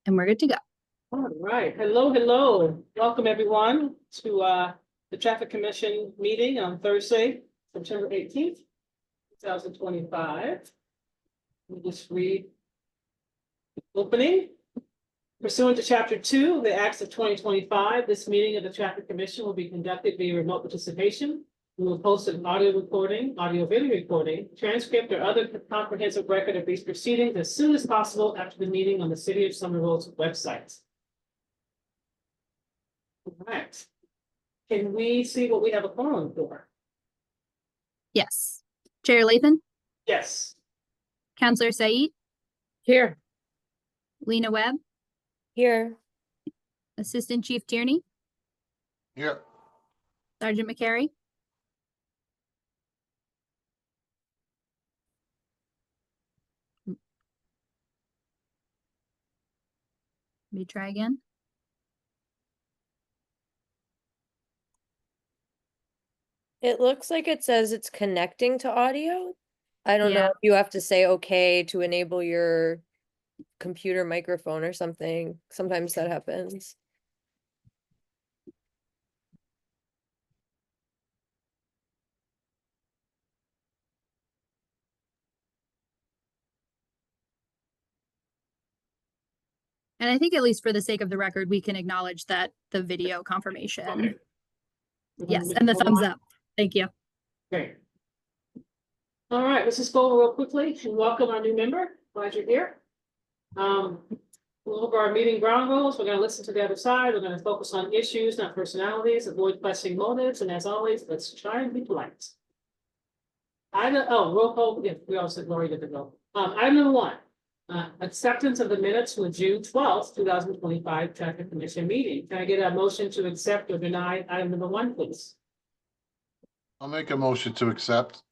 and we're good to go. All right. Hello, hello. Welcome everyone to the Traffic Commission meeting on Thursday, September 18th, 2025. Let me just read the opening. Pursuant to Chapter 2 of the Acts of 2025, this meeting of the Traffic Commission will be conducted via remote participation. We will post an audio recording, audio-video recording, transcript, or other comprehensive record of these proceedings as soon as possible after the meeting on the City of Somerville's website. All right. Can we see what we have a quorum for? Yes. Chair Lathan? Yes. Counselor Said? Here. Lena Webb? Here. Assistant Chief Tierney? Here. Sergeant McCary? Let me try again. It looks like it says it's connecting to audio. I don't know Yeah. if you have to say okay to enable your computer microphone or something. Sometimes that happens. And I think at least for the sake of the record, we can acknowledge that the video confirmation. Okay. Yes, and the thumbs up. Thank you. Great. All right, let's just go over real quickly and welcome our new member. Glad you're here. We'll over our meeting ground rules. We're going to listen to the other side. We're going to focus on issues, not personalities, avoid questioning motives, and as always, let's try and be polite. Roll call. Yeah, we all said Lori did the roll. Item number 1. Acceptance of the minutes from the June 12th, 2025 Traffic Commission meeting. Can I get a motion to accept or deny item number 1, please? I'll make a motion to accept.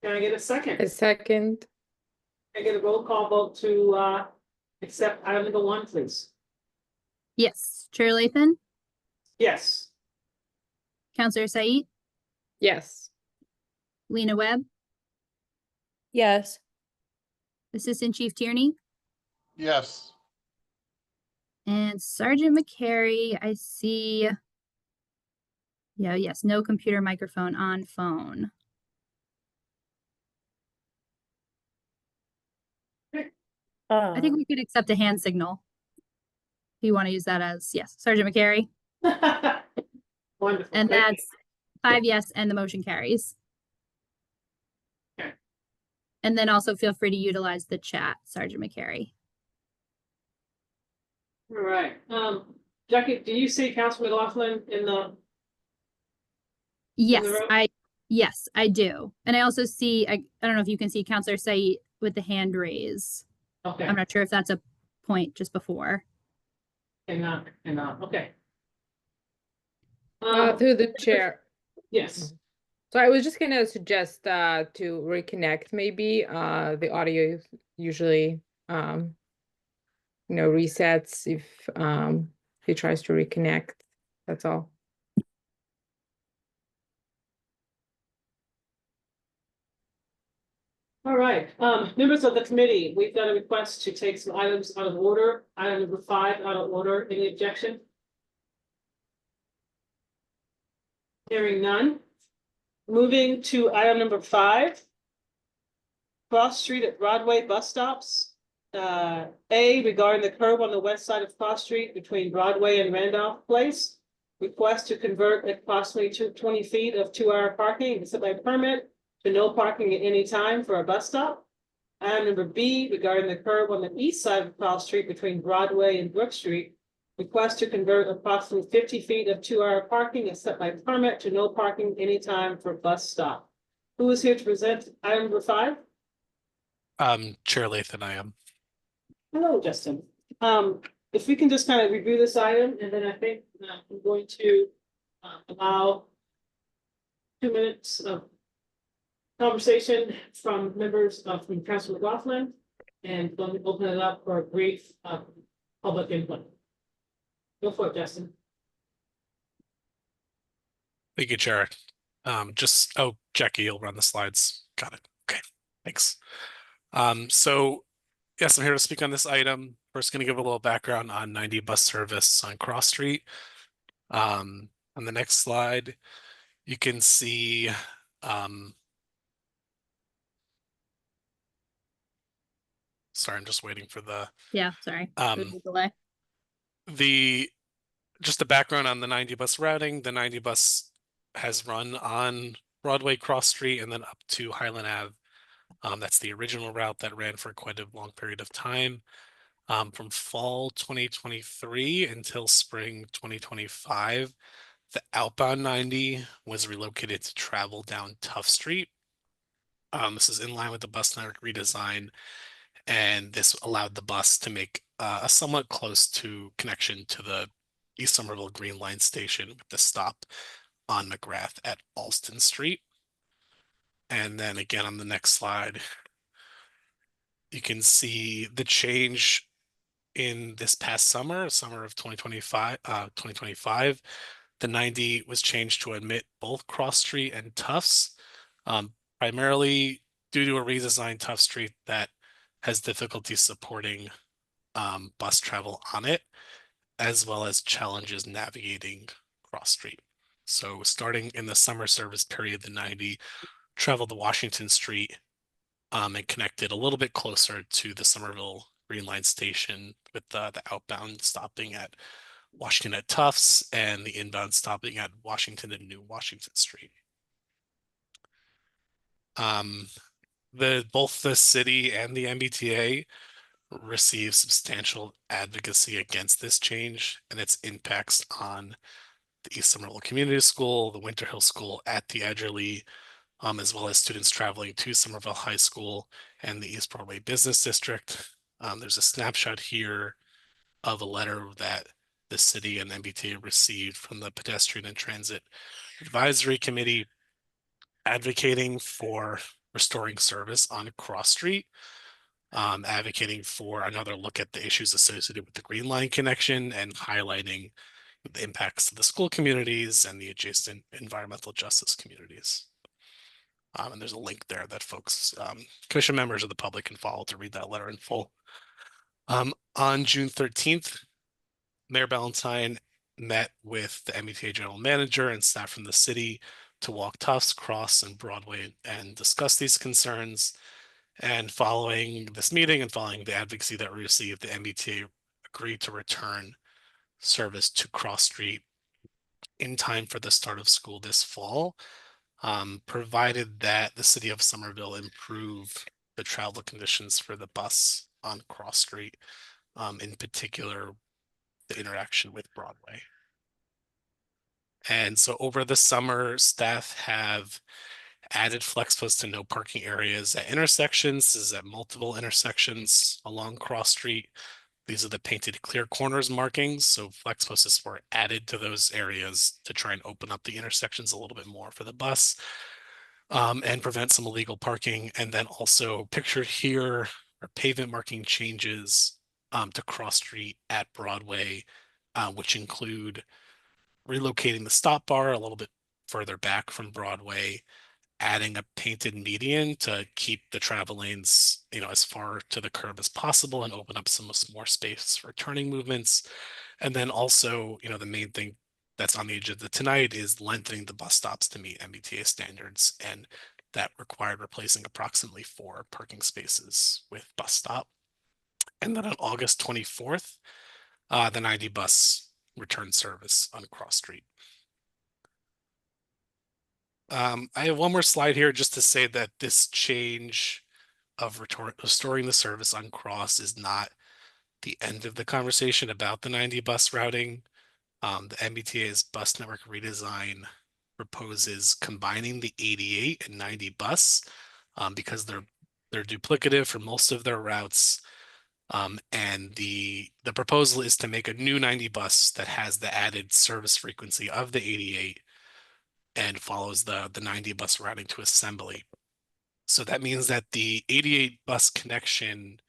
Can I get a second? A second. Can I get a roll call vote to accept item number 1, please? Yes. Chair Lathan? Yes. Counselor Said? Yes. Lena Webb? Yes. Assistant Chief Tierney? Yes. And Sergeant McCary, I see. Yeah, yes, no computer microphone on phone. I think we could accept a hand signal. If you want to use that as, yes, Sergeant McCary. Wonderful. And Thank you. that's 5 yes, and the motion carries. Okay. And then also feel free to utilize the chat, Sergeant McCary. All right. Jackie, do you see Councilman McLaughlin in the? Yes, room? yes, I do. And I also see, I don't know if you can see Counselor Said with the hand raise. Okay. I'm not sure if that's a point just before. Cannot. Okay. Through the chair. Yes. So I was just gonna suggest to reconnect maybe. The audio usually resets if he tries to reconnect. That's all. All right. Members of the committee, we've got a request to take some items out of order. Item number 5 out of order. Any objection? Hearing none. Moving to item number 5. Cross Street at Broadway bus stops. A, regarding the curb on the west side of Cross Street between Broadway and Randolph Place. Request to convert approximately 20 feet of 2-hour parking except by permit to no parking at any time for a bus stop. Item number B, regarding the curb on the east side of Cross Street between Broadway and Brook Street. Request to convert approximately 50 feet of 2-hour parking except by permit to no parking anytime for bus stop. Who is here to present item number 5? Chair Lathan, I am. Hello, Justin. If we can just kind of review this item, and then I think I'm going to allow 2 minutes of conversation from members from Councilor McLaughlin, and let me open it up for a brief public input. Go for it, Justin. Thank you, Chair. Jackie, you'll run the slides. Got it. Okay, thanks. So Yes, I'm here to speak on this item. First, going to give a little background on 90 bus service on Cross Street. On the next slide, you can see sorry, I'm just waiting for the Yeah, sorry. Um, There's a delay. just the background on the 90 bus routing. The 90 bus has run on Broadway, Cross Street, and then up to Highland Ave. That's the original route that ran for quite a long period of time. From fall 2023 until spring 2025, the outbound 90 was relocated to travel down Tough Street. This is in line with the bus network redesign, and this allowed the bus to make a somewhat close to connection to the East Somerville Green Line station with the stop on McGrath at Alston Street. And then again on the next slide, you can see the change in this past summer of 2025. The 90 was changed to admit both Cross Street and Tufts, primarily due to a redesigned Tough Street that has difficulty supporting bus travel on it, as well as challenges navigating Cross Street. So starting in the summer service period, the 90 traveled to Washington Street and connected a little bit closer to the Somerville Green Line station, with the outbound stopping at Washington at Tufts and the inbound stopping at Washington and New Washington Street. Both the city and the MBTA received substantial advocacy against this change and its impacts on the East Somerville Community School, the Winter Hill School at the Edgerly, as well as students traveling to Somerville High School and the East Broadway Business District. There's a snapshot here of a letter that the city and MBTA received from the Pedestrian and Transit Advisory Committee advocating for restoring service on Cross Street, advocating for another look at the issues associated with the Green Line connection, and highlighting the impacts to the school communities and the adjacent environmental justice communities. And there's a link there that folks, commission members of the public, can follow to read that letter in full. On June 13th, Mayor Ballantyne met with the MBTA general manager and staff from the city to walk Tufts, Cross, and Broadway and discuss these concerns. And following this meeting and following the advocacy that we received, the MBTA agreed to return service to Cross Street in time for the start of school this fall, provided that the city of Somerville improve the travel conditions for the bus on Cross Street, in particular, the interaction with Broadway. And so over the summer, staff have added flex posts to no parking areas at intersections. This is at multiple intersections along Cross Street. These are the painted clear corners markings. So flex posts were added to those areas to try and open up the intersections a little bit more for the bus, and prevent some illegal parking. And then also pictured here are pavement marking changes to Cross Street at Broadway, which include relocating the stop bar a little bit further back from Broadway, adding a painted median to keep the travel lanes, as far to the curb as possible and open up some more space for turning movements. And then also, the main thing that's on the agenda tonight is lengthening the bus stops to meet MBTA standards, and that required replacing approximately 4 parking spaces with bus stop. And then on August 24th, the 90 bus returned service on Cross Street. I have one more slide here just to say that this change of restoring the service on Cross is not the end of the conversation about the 90 bus routing. The MBTA's bus network redesign proposes combining the 88 and 90 bus, because they're duplicative for most of their routes. And the proposal is to make a new 90 bus that has the added service frequency of the 88 and follows the 90 bus routing to assembly. So that means that the 88 bus connection,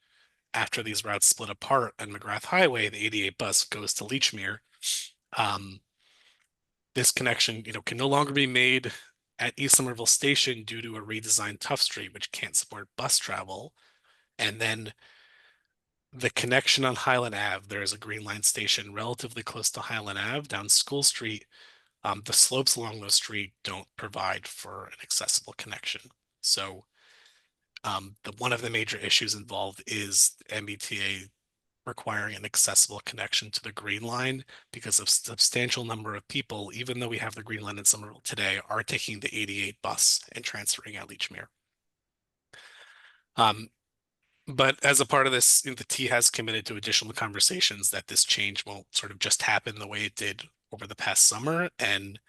after these routes split apart on McGrath Highway, the 88 bus goes to Leechmere. This connection, can no longer be made at East Somerville Station due to a redesigned Tough Street, which can't support bus travel. And then the connection on Highland Ave, there is a Green Line station relatively close to Highland Ave down School Street. The slopes along those street don't provide for an accessible connection. So one of the major issues involved is MBTA requiring an accessible connection to the Green Line because a substantial number of people, even though we have the Green Line in Somerville today, are taking the 88 bus and transferring at Leechmere. But as a part of this, the T has committed to additional conversations that this change won't sort of just happen the way it did over the past summer, and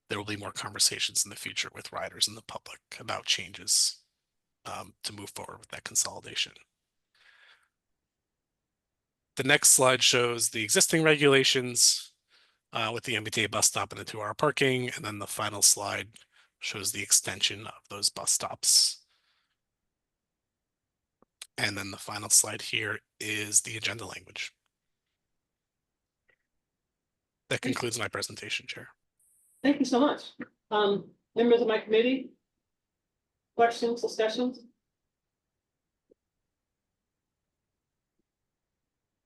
there will be more conversations in the future with riders and the public about changes to move forward with that consolidation. The next slide shows the existing regulations with the MBTA bus stop and the 2-hour parking, and then the final slide shows the extension of those bus stops. And then the final slide here is the agenda language. That concludes my presentation, Chair. Thank you so much. Members of my committee, questions, discussions?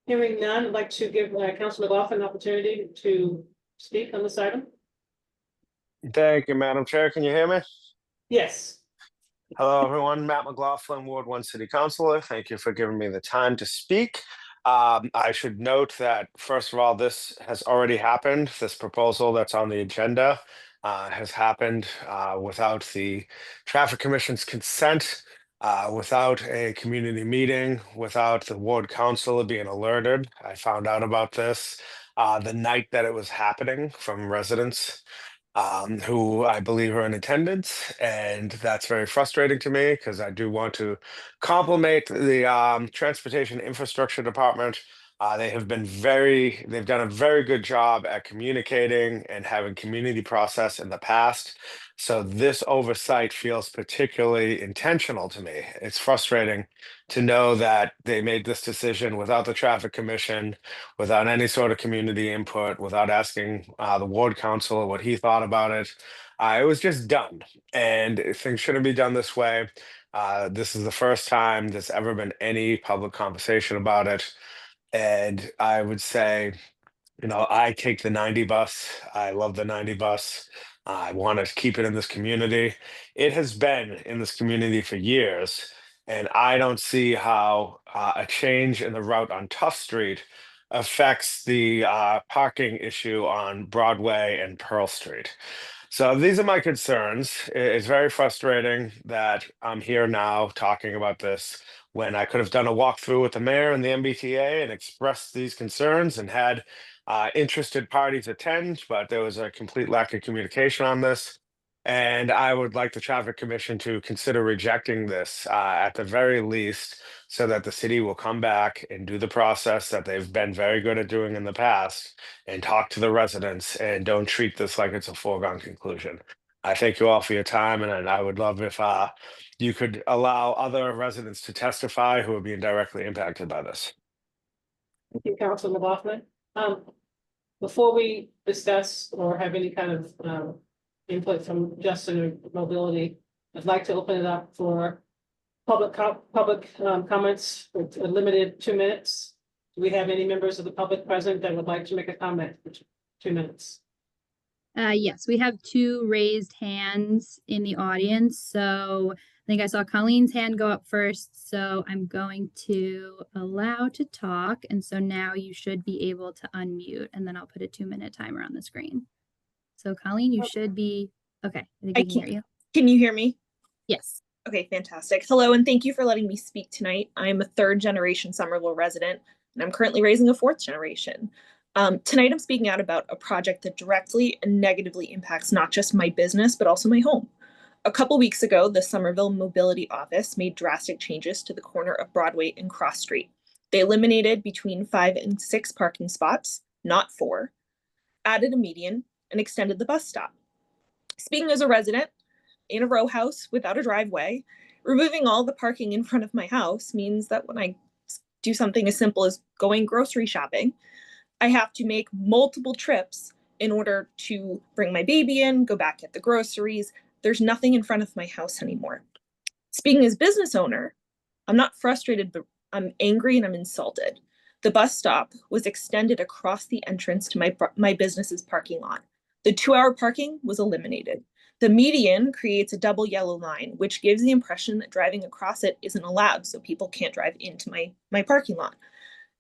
Hearing none, I'd like to give Councilor McLaughlin an opportunity to speak on this item. Thank you, Madam Chair. Can you hear me? Yes. Hello, everyone. Matt McLaughlin, Ward 1 City Councilor. Thank you for giving me the time to speak. I should note that, first of all, this has already happened. This proposal that's on the agenda has happened without the Traffic Commission's consent, without a community meeting, without the Ward Councilor being alerted. I found out about this the night that it was happening from residents who I believe are in attendance, and that's very frustrating to me because I do want to compliment the Transportation Infrastructure Department. They've done a very good job at communicating and having community process in the past. So this oversight feels particularly intentional to me. It's frustrating to know that they made this decision without the Traffic Commission, without any sort of community input, without asking the Ward Councilor what he thought about it. It was just done, and things shouldn't be done this way. This is the first time there's ever been any public conversation about it. And I would say, I take the 90 bus. I love the 90 bus. I want to keep it in this community. It has been in this community for years, and I don't see how a change in the route on Tough Street affects the parking issue on Broadway and Pearl Street. So these are my concerns. It's very frustrating that I'm here now talking about this when I could have done a walkthrough with the mayor and the MBTA and expressed these concerns and had interested parties attend, but there was a complete lack of communication on this. And I would like the Traffic Commission to consider rejecting this at the very least, so that the city will come back and do the process that they've been very good at doing in the past and talk to the residents and don't treat this like it's a foregone conclusion. I thank you all for your time, and I would love if you could allow other residents to testify who are being directly impacted by this. Thank you, Councilor McLaughlin. Before we discuss or have any kind of input from Justin or Mobility, I'd like to open it up for public comments with a limited 2 minutes. Do we have any members of the public present that would like to make a comment for 2 minutes? Yes, we have 2 raised hands in the audience. So I think I saw Colleen's hand go up first. So I'm going to allow to talk. And so now you should be able to unmute, and then I'll put a 2-minute timer on the screen. So Colleen, you should be, okay, I think I can hear you. Can you hear me? Yes. Okay, fantastic. Hello, and thank you for letting me speak tonight. I'm a 3rd-generation Somerville resident, and I'm currently raising a 4th generation. Tonight, I'm speaking out about a project that directly and negatively impacts not just my business, but also my home. A couple weeks ago, the Somerville Mobility Office made drastic changes to the corner of Broadway and Cross Street. They eliminated between 5 and 6 parking spots, not 4, added a median, and extended the bus stop. Speaking as a resident in a row house without a driveway, removing all the parking in front of my house means that when I do something as simple as going grocery shopping, I have to make multiple trips in order to bring my baby in, go back, get the groceries. There's nothing in front of my house anymore. Speaking as business owner, I'm not frustrated, but I'm angry and I'm insulted. The bus stop was extended across the entrance to my business's parking lot. The 2-hour parking was eliminated. The median creates a double yellow line, which gives the impression that driving across it isn't allowed, so people can't drive into my parking lot.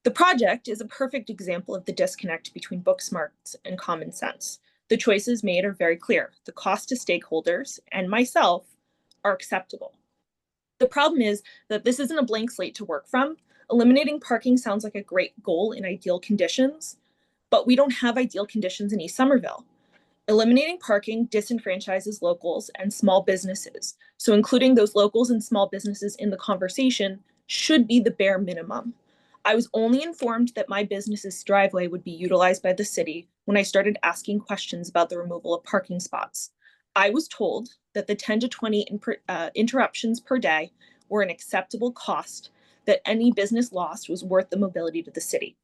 The project is a perfect example of the disconnect between book smarts and common sense. The choices made are very clear. The cost to stakeholders and myself are acceptable. The problem is that this isn't a blank slate to work from. Eliminating parking sounds like a great goal in ideal conditions, but we don't have ideal conditions in East Somerville. Eliminating parking disenfranchises locals and small businesses. So including those locals and small businesses in the conversation should be the bare minimum. I was only informed that my business's driveway would be utilized by the city when I started asking questions about the removal of parking spots. I was told that the 10 to 20 interruptions per day were an acceptable cost, that any business lost was worth the mobility to the city.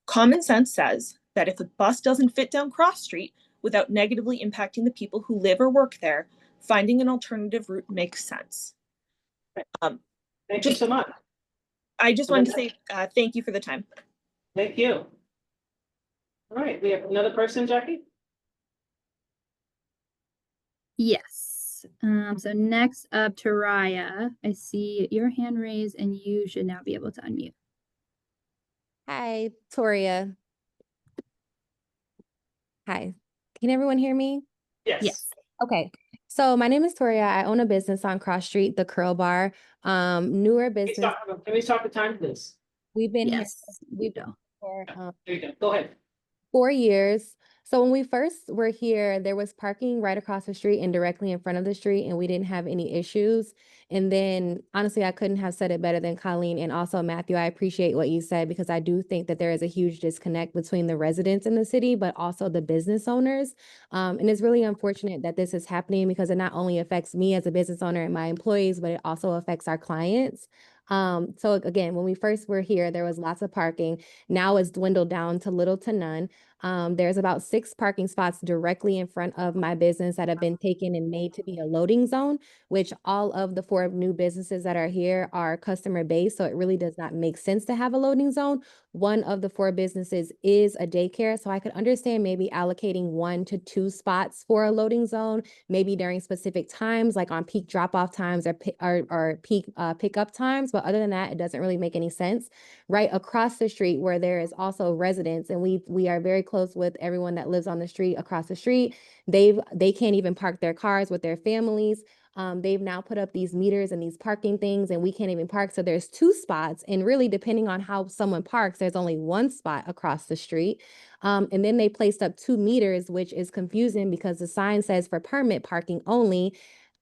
Common sense says that if a bus doesn't fit down Cross Street without negatively impacting the people who live or work there, finding an alternative route makes sense. Thank you so much. I just wanted to say thank you for the time. Thank you. All right, we have another person, Jackie? Yes. So next up, Taraya, I see your hand raised and you should now be able to unmute. Hi, Toria. Hi, can everyone hear me? Yes. Okay, so my name is Toria. I own a business on Cross Street, the Curl Bar. Newer business. Can we talk the time, please? We've been here. Yes. We've been for There you go. Go ahead. 4 years. So when we first were here, there was parking right across the street and directly in front of the street, and we didn't have any issues. And then honestly, I couldn't have said it better than Colleen. And also, Matthew, I appreciate what you said, because I do think that there is a huge disconnect between the residents in the city, but also the business owners. And it's really unfortunate that this is happening, because it not only affects me as a business owner and my employees, but it also affects our clients. So again, when we first were here, there was lots of parking. Now it's dwindled down to little to none. There's about 6 parking spots directly in front of my business that have been taken and made to be a loading zone, which all of the 4 new businesses that are here are customer based. So it really does not make sense to have a loading zone. One of the 4 businesses is a daycare. So I could understand maybe allocating 1 to 2 spots for a loading zone, maybe during specific times, like on peak drop off times or peak pickup times. But other than that, it doesn't really make any sense. Right across the street, where there is also residents, and we are very close with everyone that lives on the street across the street. They can't even park their cars with their families. They've now put up these meters and these parking things, and we can't even park. So there's 2 spots, and really depending on how someone parks, there's only 1 spot across the street. And then they placed up 2 meters, which is confusing because the sign says for permit parking only.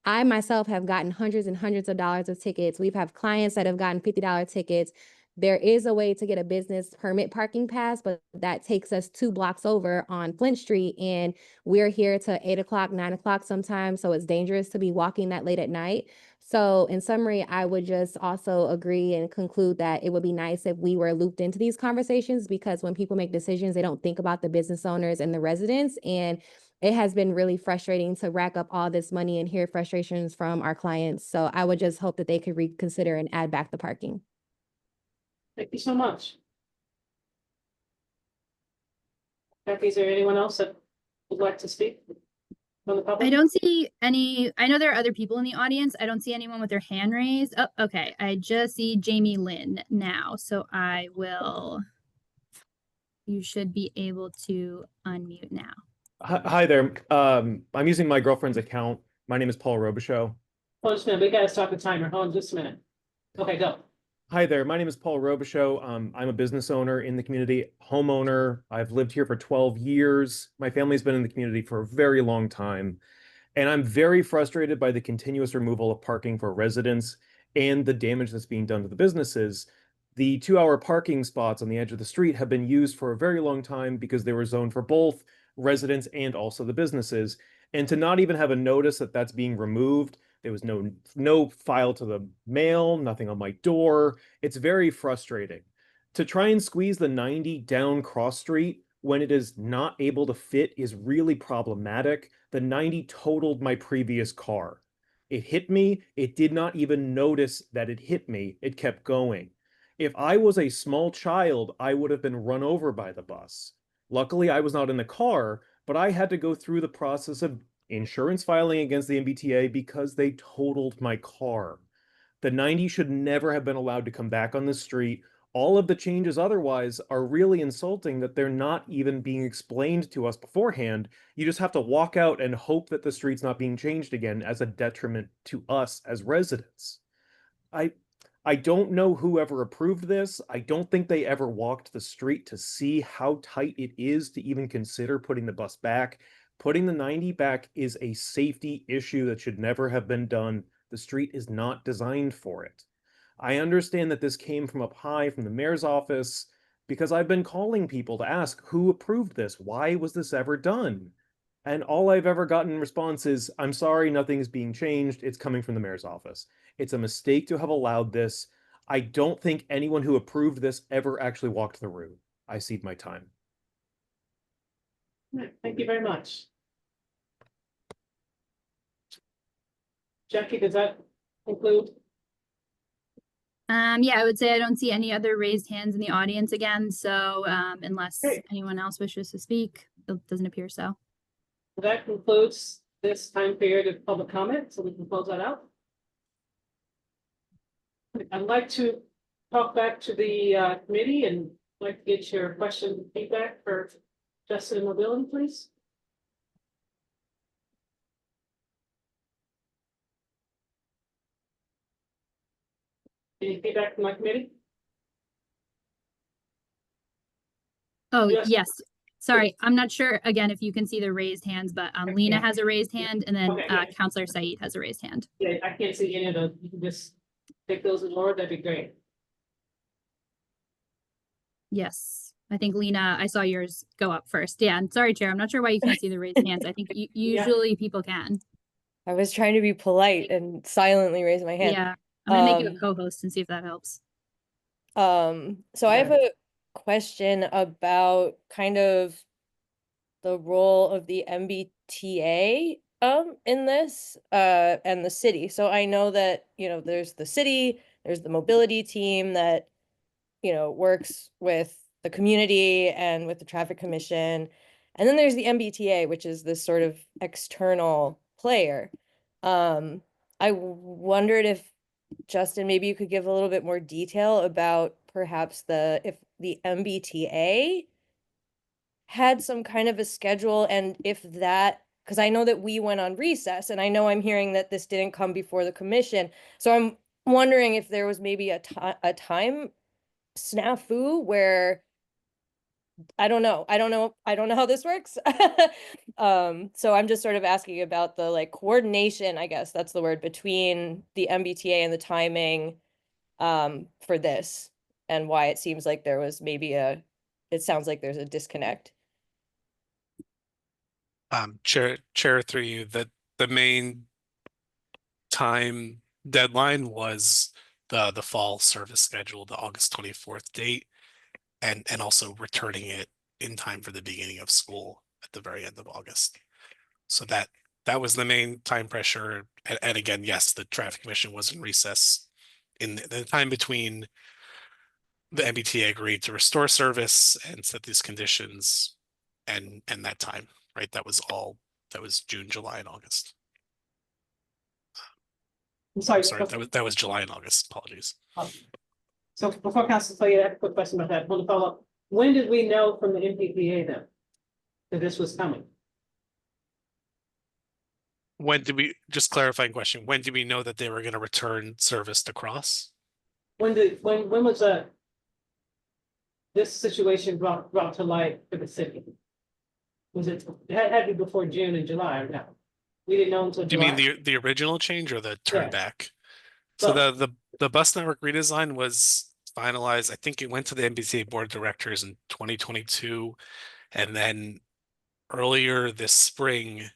I myself have gotten hundreds and hundreds of dollars of tickets. We've had clients that have gotten $50 tickets. There is a way to get a business permit parking pass, but that takes us 2 blocks over on Flint Street, and we're here to 8 o'clock, 9 o'clock sometimes, so it's dangerous to be walking that late at night. So in summary, I would just also agree and conclude that it would be nice if we were looped into these conversations, because when people make decisions, they don't think about the business owners and the residents, and it has been really frustrating to rack up all this money and hear frustrations from our clients. So I would just hope that they could reconsider and add back the parking. Thank you so much. Jackie, is there anyone else that would like to speak from the public? I don't see any. I know there are other people in the audience. I don't see anyone with their hand raised. Oh, okay. I just see Jamie Lynn now. So I will. You should be able to unmute now. Hi there. I'm using my girlfriend's account. My name is Paul Robichaux. Hold on just a minute. We gotta stop the timer. Hold on just a minute. Okay, go. Hi there. My name is Paul Robichaux. I'm a business owner in the community, homeowner. I've lived here for 12 years. My family's been in the community for a very long time. And I'm very frustrated by the continuous removal of parking for residents and the damage that's being done to the businesses. The 2-hour parking spots on the edge of the street have been used for a very long time because they were zoned for both residents and also the businesses. And to not even have a notice that that's being removed, there was no file to the mail, nothing on my door. It's very frustrating. To try and squeeze the 90 down Cross Street when it is not able to fit is really problematic. The 90 totaled my previous car. It hit me. It did not even notice that it hit me. It kept going. If I was a small child, I would have been run over by the bus. Luckily, I was not in the car, but I had to go through the process of insurance filing against the MBTA because they totaled my car. The 90 should never have been allowed to come back on the street. All of the changes otherwise are really insulting that they're not even being explained to us beforehand. You just have to walk out and hope that the street's not being changed again as a detriment to us as residents. I I don't know who ever approved this. I don't think they ever walked the street to see how tight it is to even consider putting the bus back. Putting the 90 back is a safety issue that should never have been done. The street is not designed for it. I understand that this came from up high from the mayor's office because I've been calling people to ask who approved this? Why was this ever done? And all I've ever gotten in response is, I'm sorry, nothing is being changed. It's coming from the mayor's office. It's a mistake to have allowed this. I don't think anyone who approved this ever actually walked the route. I cede my time. Thank you very much. Jackie, does that conclude? Yeah, I would say I don't see any other raised hands in the audience again, so unless Great. anyone else wishes to speak, it doesn't appear so. That concludes this time period of public comment, so we can close that out. I'd like to talk back to the committee and like to get your question and feedback for Justice and Mobility, please. Any feedback from my committee? Oh, Yes. yes. Sorry, I'm not sure, again, if you can see the raised hands, but Lena has a raised hand and then Okay, yeah. Counselor Said has a raised hand. Yeah, I can't see any of those. You can just take those in order, that'd be great. Yes, I think Lena, I saw yours go up first. Yeah, and sorry, Chair, I'm not sure why you can't see the raised hands. I think usually people can. I was trying to be polite and silently raise my hand. Yeah, I'm gonna make you a Um, co-host and see if that helps. So I have a question about kind of the role of the MBTA in this and the city. So I know that, there's the city, there's the mobility team that, works with the community and with the traffic commission. And then there's the MBTA, which is this sort of external player. I wondered if Justin, maybe you could give a little bit more detail about perhaps if the MBTA had some kind of a schedule and if that, because I know that we went on recess and I know I'm hearing that this didn't come before the commission. So I'm wondering if there was maybe a time snafu where I don't know how this works. So I'm just sort of asking about the coordination, I guess that's the word, between the MBTA and the timing for this and why it seems like there was maybe it sounds like there's a disconnect. Chair through you, that the main time deadline was the fall service schedule, the August 24th date, and also returning it in time for the beginning of school at the very end of August. So that was the main time pressure. And again, yes, the traffic commission was in recess in the time between the MBTA agreed to restore service and set these conditions and that time, right? That was June, July, and August. I'm sorry. Sorry, that was July and August. Apologies. So before Council Slade, I have a quick question about that. I want to follow up. When did we know from the MPPA then that this was coming? When did we, just clarifying question, when did we know that they were going to return service to Cross? When was this situation brought to light for the city? Was it had to be before June and July or no? We didn't know until Do you July. mean the original change or the turn Yeah. back? So Both. the bus network redesign was finalized. I think it went to the MBTA board of directors in 2022, and then earlier this spring,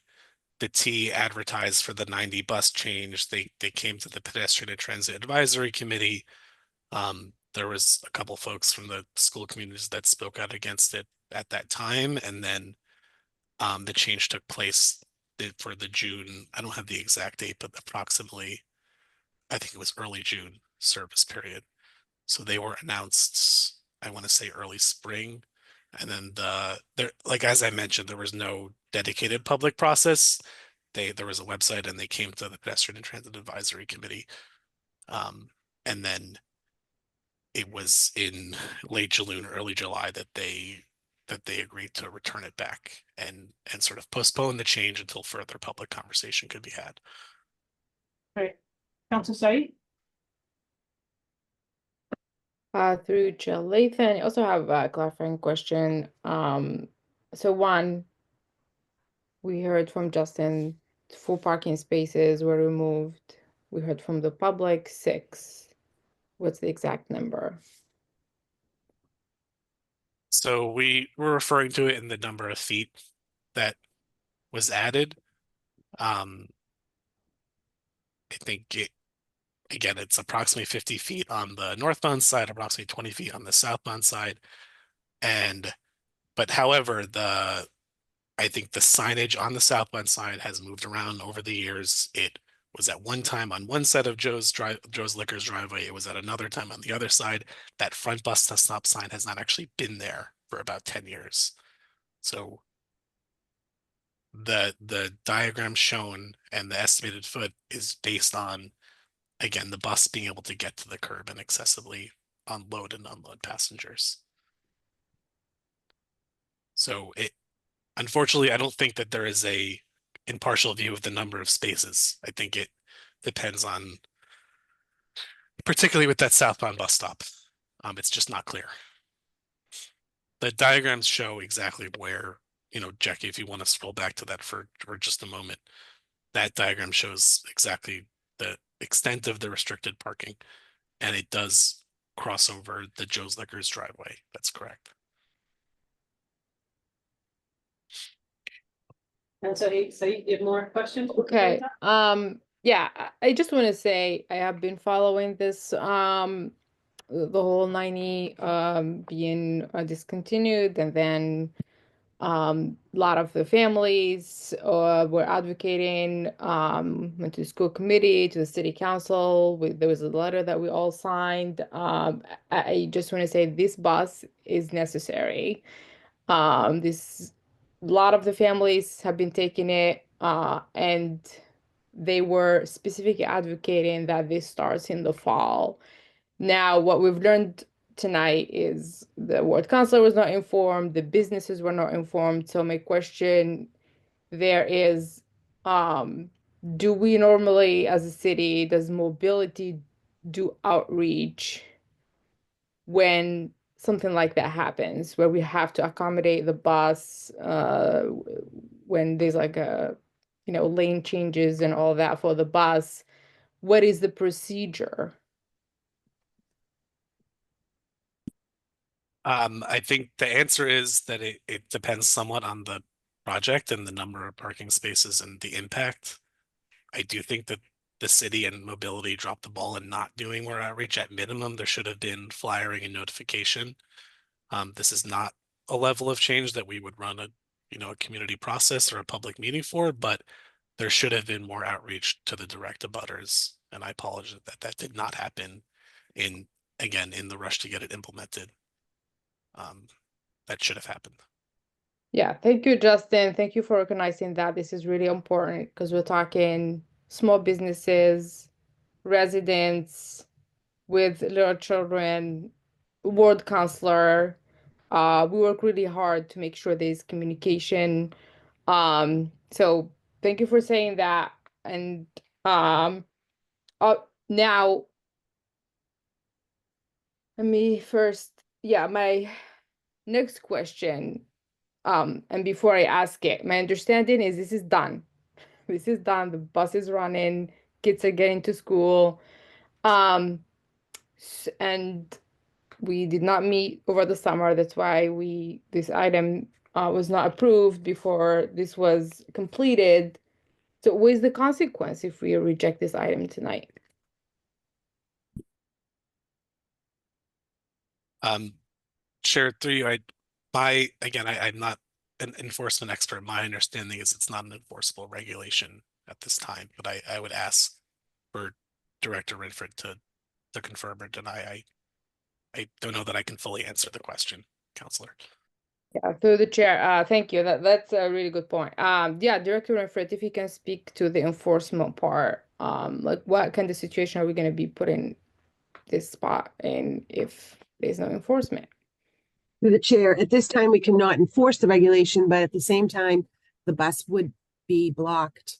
the T advertised for the 90 bus change. They came to the Pedestrian and Transit Advisory Committee. There was a couple folks from the school communities that spoke out against it at that time, and then the change took place for the June. I don't have the exact date, but approximately, I think it was early June service period. So they were announced, I want to say early spring. And then there, like as I mentioned, there was no dedicated public process. There was a website and they came to the Pedestrian and Transit Advisory Committee. And then it was in late June, early July that they agreed to return it back and sort of postpone the change until further public conversation could be had. Right. Council Said? Through Chair Lathan, I also have a clarifying question. So one, we heard from Justin, 4 parking spaces were removed. We heard from the public, 6. What's the exact number? So we were referring to it in the number of feet that was added. I think again, it's approximately 50 feet on the northbound side, approximately 20 feet on the southbound side. But however, I think the signage on the southbound side has moved around over the years. It was at one time on one side of Joe's Liquor's driveway. It was at another time on the other side. That front bus stop sign has not actually been there for about 10 years. So the diagram shown and the estimated foot is based on, again, the bus being able to get to the curb and accessibly unload and unload passengers. So unfortunately, I don't think that there is a impartial view of the number of spaces. I think it depends on, particularly with that southbound bus stop. It's just not clear. The diagrams show exactly where, Jackie, if you want to scroll back to that for just a moment, that diagram shows exactly the extent of the restricted parking, and it does cross over the Joe's Liquor's driveway. That's correct. And so you have more questions? Okay, yeah, I just want to say I have been following this, the whole 90 being discontinued, and then a lot of the families were advocating, went to the school committee, to the city council. There was a letter that we all signed. I just want to say this bus is necessary. This a lot of the families have been taking it, and they were specifically advocating that this starts in the fall. Now, what we've learned tonight is the ward councilor was not informed, the businesses were not informed. So my question there is, do we normally, as a city, does mobility do outreach when something like that happens, where we have to accommodate the bus, when there's like lane changes and all that for the bus? What is the procedure? I think the answer is that it depends somewhat on the project and the number of parking spaces and the impact. I do think that the city and mobility dropped the ball in not doing more outreach. At minimum, there should have been flyering and notification. This is not a level of change that we would run a community process or a public meeting for, but there should have been more outreach to the direct abutters. And I apologize that did not happen in the rush to get it implemented. That should have happened. Yeah, thank you, Justin. Thank you for recognizing that. This is really important because we're talking small businesses, residents with little children, ward counselor. We work really hard to make sure there's communication. So thank you for saying that. And now, let me first, my next question. And before I ask it, my understanding is this is done. This is done. The bus is running, kids are getting to school. And we did not meet over the summer. That's why this item was not approved before this was completed. So what is the consequence if we reject this item tonight? Chair, through you, I'm not an enforcement expert. My understanding is it's not an enforceable regulation at this time, but I would ask for Director Redford to confirm or deny. I don't know that I can fully answer the question, Counselor. Yeah, through the chair. Thank you. That's a really good point. Yeah, Director Renfret, if you can speak to the enforcement part, like what kind of situation are we going to be put in this spot in if there's no enforcement? Through the chair, at this time, we cannot enforce the regulation, but at the same time, the bus would be blocked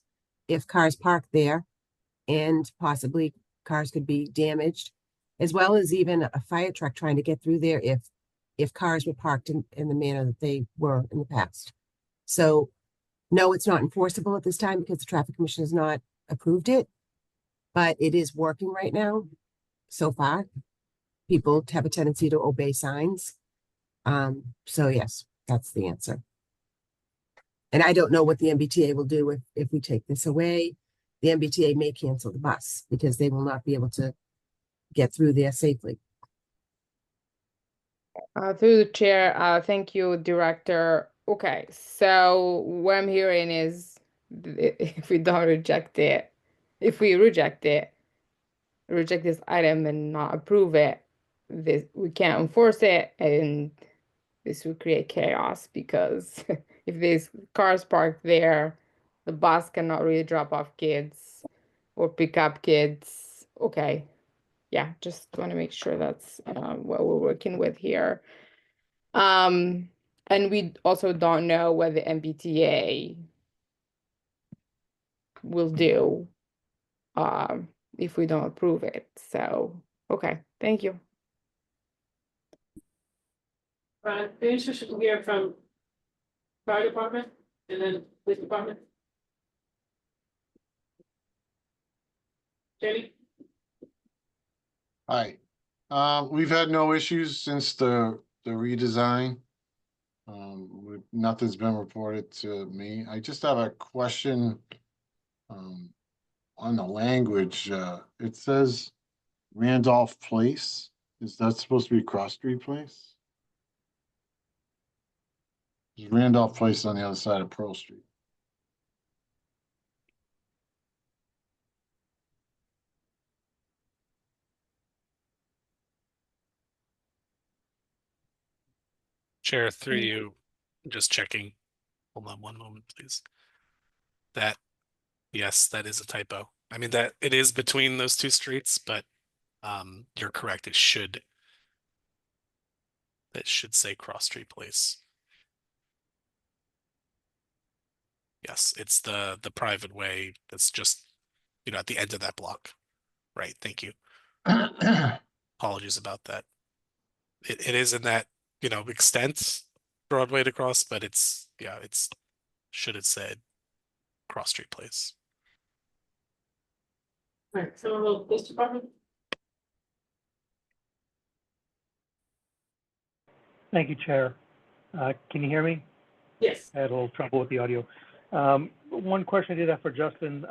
if cars park there, and possibly cars could be damaged, as well as even a fire truck trying to get through there if cars were parked in the manner that they were in the past. So, no, it's not enforceable at this time because the traffic commission has not approved it, but it is working right now. So far, people have a tendency to obey signs. So yes, that's the answer. And I don't know what the MBTA will do if we take this away. The MBTA may cancel the bus because they will not be able to get through there safely. Through the chair, thank you, Director. Okay, so what I'm hearing is if we don't reject it, if we reject this item and not approve it, we can't enforce it, and this will create chaos because if there's cars parked there, the bus cannot really drop off kids or pick up kids. Okay, yeah, just want to make sure that's what we're working with here. And we also don't know what the MBTA will do if we don't approve it. So, okay, thank you. Right, the interested to hear from fire department and then police department. Jamie? Hi. We've had no issues since the redesign. Nothing's been reported to me. I just have a question on the language. It says Randolph Place. Is that supposed to be Cross Street Place? There's Randolph Place on the other side of Pearl Street. Chair, through you, just checking. Hold on one moment, please. That, yes, that is a typo. I mean, that it is between those two streets, but you're correct. It should say Cross Street Place. Yes, it's the private way that's just, at the end of that block. Right, thank you. Apologies about that. It is in that, extent Broadway to Cross, but it's should have said Cross Street Place. All right, Somerville Police Department. Thank you, Chair. Can you hear me? Yes. I had a little trouble with the audio. One question I did have for Justin.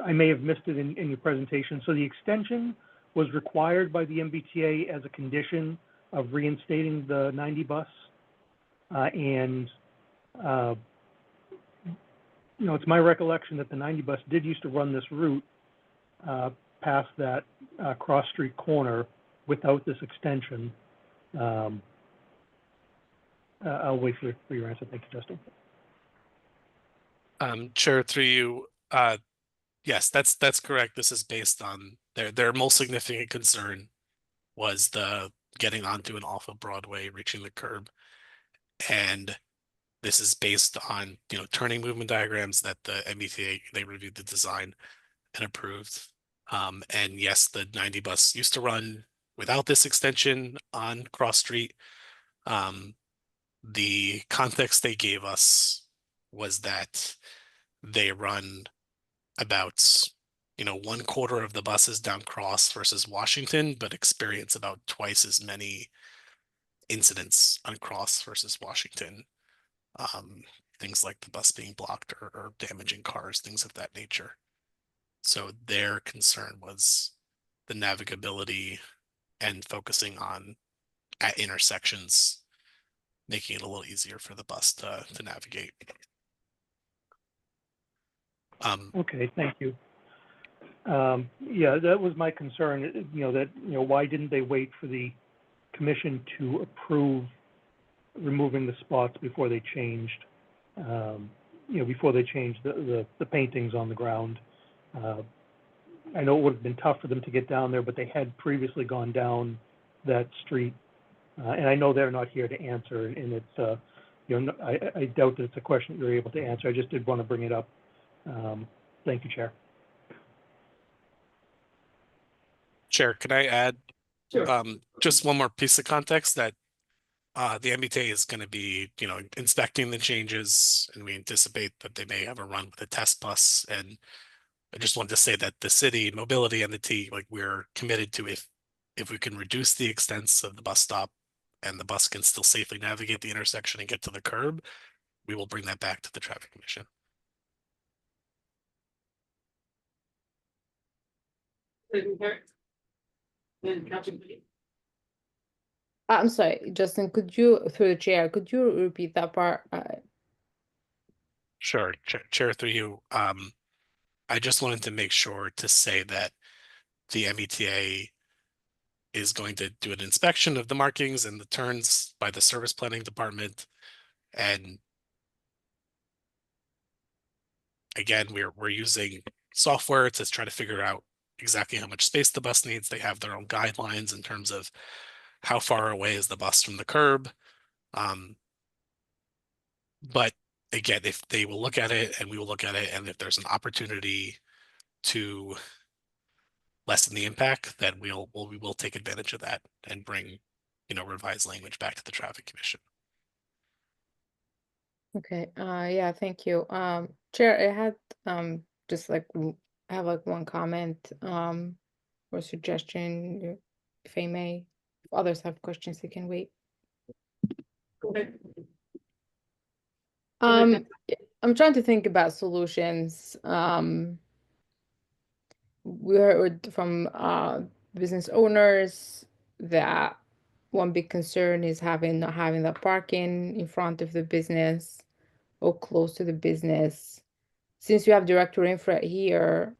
I may have missed it in your presentation. So the extension was required by the MBTA as a condition of reinstating the 90 bus. It's my recollection that the 90 bus did used to run this route past that cross street corner without this extension. I'll wait for your answer. Thank you, Justin. Chair, through you, yes, that's correct. This is based on their most significant concern was the getting onto and off of Broadway, reaching the curb. And this is based on, turning movement diagrams that the MBTA, they reviewed the design and approved. And yes, the 90 bus used to run without this extension on Cross Street. The context they gave us was that they run about, 1/4 of the buses down Cross versus Washington, but experience about twice as many incidents on Cross versus Washington. Things like the bus being blocked or damaging cars, things of that nature. So their concern was the navigability and focusing on at intersections, making it a little easier for the bus to navigate. Okay, thank you. Yeah, that was my concern, why didn't they wait for the commission to approve removing the spots before they changed, before they changed the paintings on the ground? I know it would have been tough for them to get down there, but they had previously gone down that street. And I know they're not here to answer, and it's, I doubt that it's a question that you're able to answer. I just did want to bring it up. Thank you, Chair. Chair, can I add Sure. just one more piece of context that the MBTA is going to be, inspecting the changes, and we anticipate that they may have a run with a test bus. And I just wanted to say that the city mobility and the T, like, we're committed to, if we can reduce the extents of the bus stop and the bus can still safely navigate the intersection and get to the curb, we will bring that back to the traffic commission. I'm sorry, Justin, through the chair, could you repeat that part? Sure, Chair, through you. I just wanted to make sure to say that the MBTA is going to do an inspection of the markings and the turns by the service planning department. And again, we're using software to try to figure out exactly how much space the bus needs. They have their own guidelines in terms of how far away is the bus from the curb. But again, if they will look at it and we will look at it, and if there's an opportunity to lessen the impact, then we will take advantage of that and bring, revised language back to the traffic commission. Okay, yeah, thank you. Chair, I had just like I have like one comment or suggestion, if I may. If others have questions, they can wait. Okay. I'm trying to think about solutions. We heard from business owners that one big concern is not having the parking in front of the business or close to the business. Since you have Director Infra here,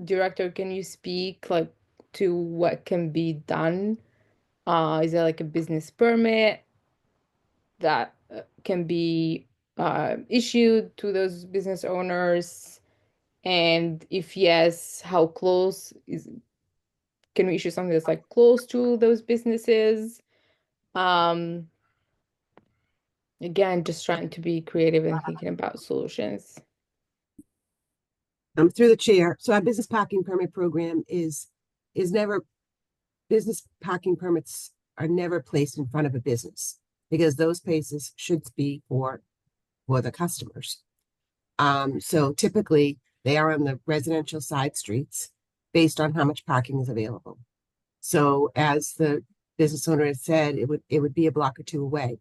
Director, can you speak like to what can be done? Is there like a business permit that can be issued to those business owners? And if yes, how close can we issue something that's like close to those businesses? Again, just trying to be creative and thinking about solutions. Through the chair. So our business parking permit program is never, business parking permits are never placed in front of a business because those spaces should be for the customers. So typically they are on the residential side streets based on how much parking is available. So as the business owner has said, it would be a block or two away,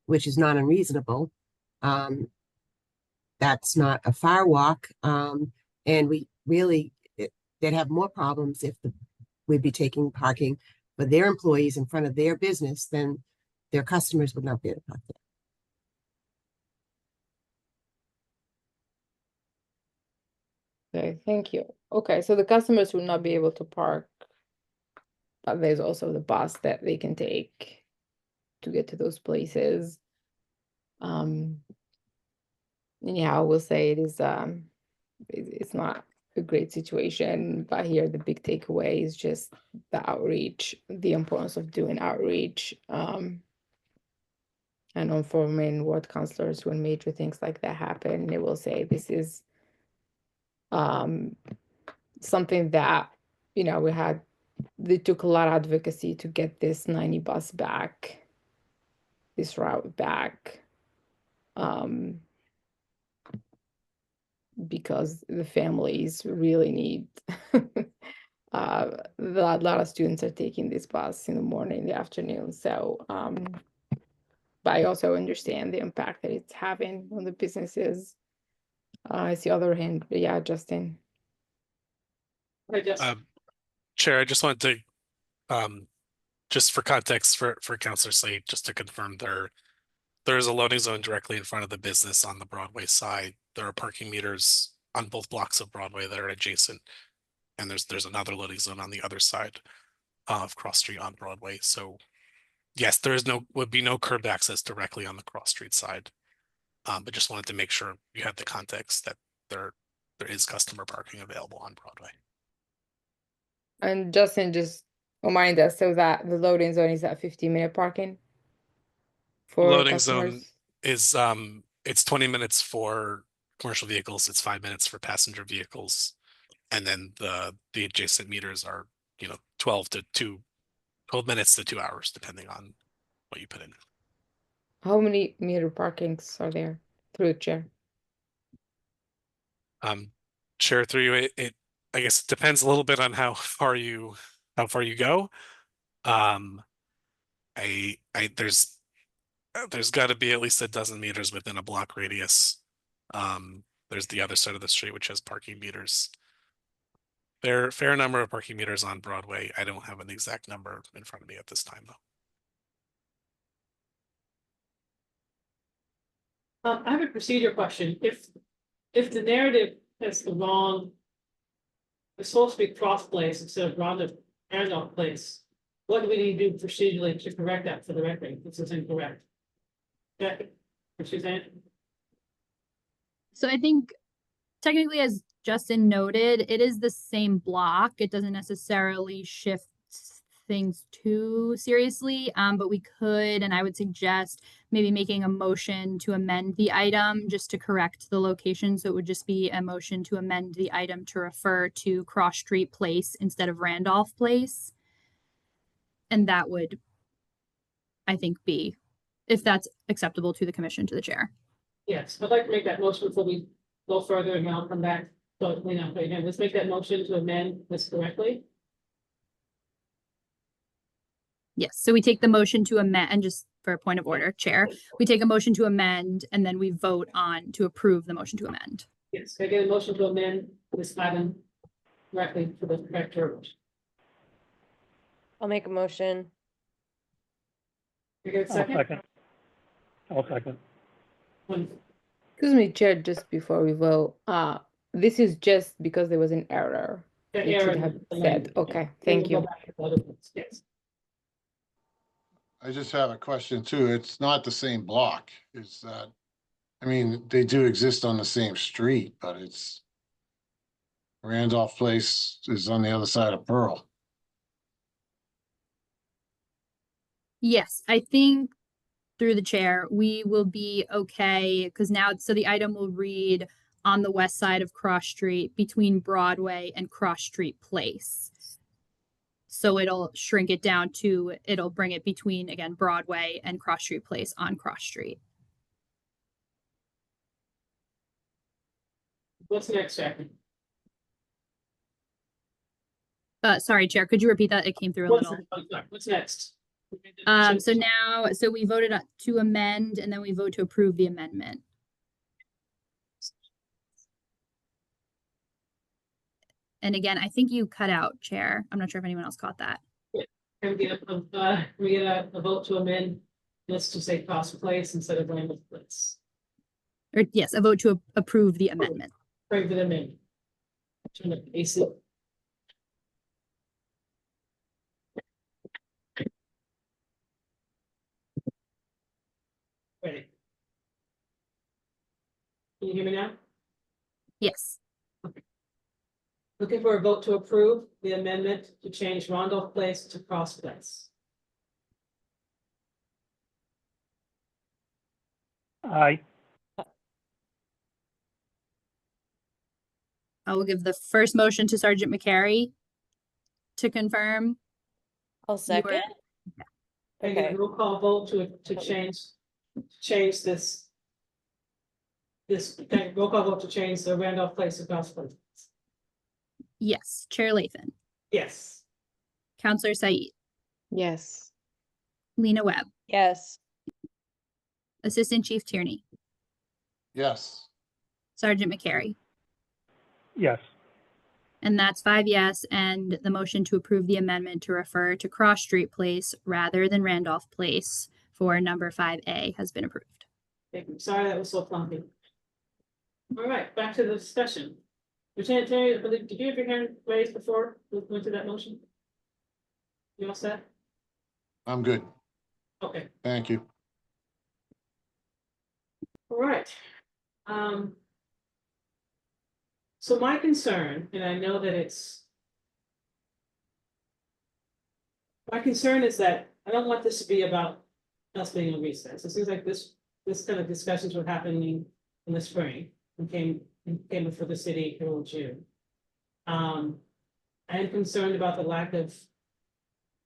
which is not unreasonable. That's not a far walk. And we really, they'd have more problems if we'd be taking parking for their employees in front of their business, then their customers would not be able to park there. Okay, thank you. Okay, so the customers will not be able to park, but there's also the bus that they can take to get to those places. Yeah, I will say it is it's not a great situation, but here the big takeaway is just the outreach, the importance of doing outreach, and informing ward councilors when major things like that happen. They will say this is something that they took a lot of advocacy to get this 90 bus back, this route back, because the families really need a lot of students are taking this bus in the morning, in the afternoon. So but I also understand the impact that it's having on the businesses. It's the other hand, but yeah, Justin. Chair, I just wanted to just for context for Councilor Slade, just to confirm there is a loading zone directly in front of the business on the Broadway side. There are parking meters on both blocks of Broadway that are adjacent and there's another loading zone on the other side of Cross Street on Broadway. So yes, would be no curbed access directly on the Cross Street side. But just wanted to make sure you had the context that there is customer parking available on Broadway. And Justin, just remind us so that the loading zone is at 15-minute parking for Loading customers. zone is it's 20 minutes for commercial vehicles, it's 5 minutes for passenger vehicles, and then the adjacent meters are 12 minutes to 2 hours depending on what you put in. How many meter parkings are there through the chair? Chair through you, it I guess it depends a little bit on how far you go. There's got to be at least a dozen meters within a block radius. There's the other side of the street which has parking meters. Fair number of parking meters on Broadway. I don't have an exact number in front of me at this time though. I have a procedure question. If the narrative has the wrong, it's supposed to be cross place instead of Randolph place, what do we need to do procedurally to correct that for the record? This is incorrect. Jackie, what she's saying? So I think technically, as Justin noted, it is the same block. It doesn't necessarily shift things too seriously, but we could, and I would suggest maybe making a motion to amend the item just to correct the location. So it would just be a motion to amend the item to refer to Cross Street Place instead of Randolph Place. And that would, I think, be, if that's acceptable to the commission, to the chair. Yes, I'd like to make that motion before we go further and I'll come back. So let's make that motion to amend this correctly. Yes, so we take the motion to amend, and just for a point of order, Chair, we take a motion to amend and then we vote on to approve the motion to amend. Yes, can I get a motion to amend this item correctly for the correct verbiage? I'll make a motion. Can I get a I'll second? second. I'll second. Excuse me, Chair, just before we vote, this is just because there was an error. The It should error have in the said, language. okay, Then thank we'll you. go back to the other ones. Yes. I just have a question too. It's not the same block. Is that, I mean, they do exist on the same street, but it's Randolph Place is on the other side of Pearl. Yes, I think through the chair, we will be okay, because now, so the item will read on the west side of Cross Street between Broadway and Cross Street Place. So it'll shrink it down to, it'll bring it between, again, Broadway and Cross Street Place on Cross Street. What's next, Jackie? Sorry, Chair, could you repeat that? It came through a What's little. What's next? So now, so we voted to amend and then we vote to approve the amendment. And again, I think you cut out, Chair. I'm not sure if anyone else caught that. Can we get a vote to amend this to say cross place instead of Randolph Place? Or yes, a vote to approve the amendment. Bring the amendment. Turn the AC. Ready. Can you hear me now? Yes. Looking for a vote to approve the amendment to change Randolph Place to Cross Place. Aye. I will give the first motion to Sergeant McCary to confirm. I'll second. Can I get Okay. a roll call vote to change this? Roll call vote to change the Randolph Place to Cross Place. Yes, Chair Lathan, Yes. Counselor Said, Yes. Lena Webb, Yes. Assistant Chief Tierney, Yes, Sergeant McCary. Yes. And that's 5 yes, and the motion to approve the amendment to refer to Cross Street Place rather than Randolph Place for number 5A has been approved. Thank you. Sorry that was so clunky. All right, back to the discussion. Lieutenant Terry, did you have your hand raised before we went to that motion? You all set? I'm good. Okay, Thank you. all right. So my concern, and I know that my concern is that I don't want this to be about us being on recess. It seems like this kind of discussions were happening in the spring and came before the city in June. I am concerned about the lack of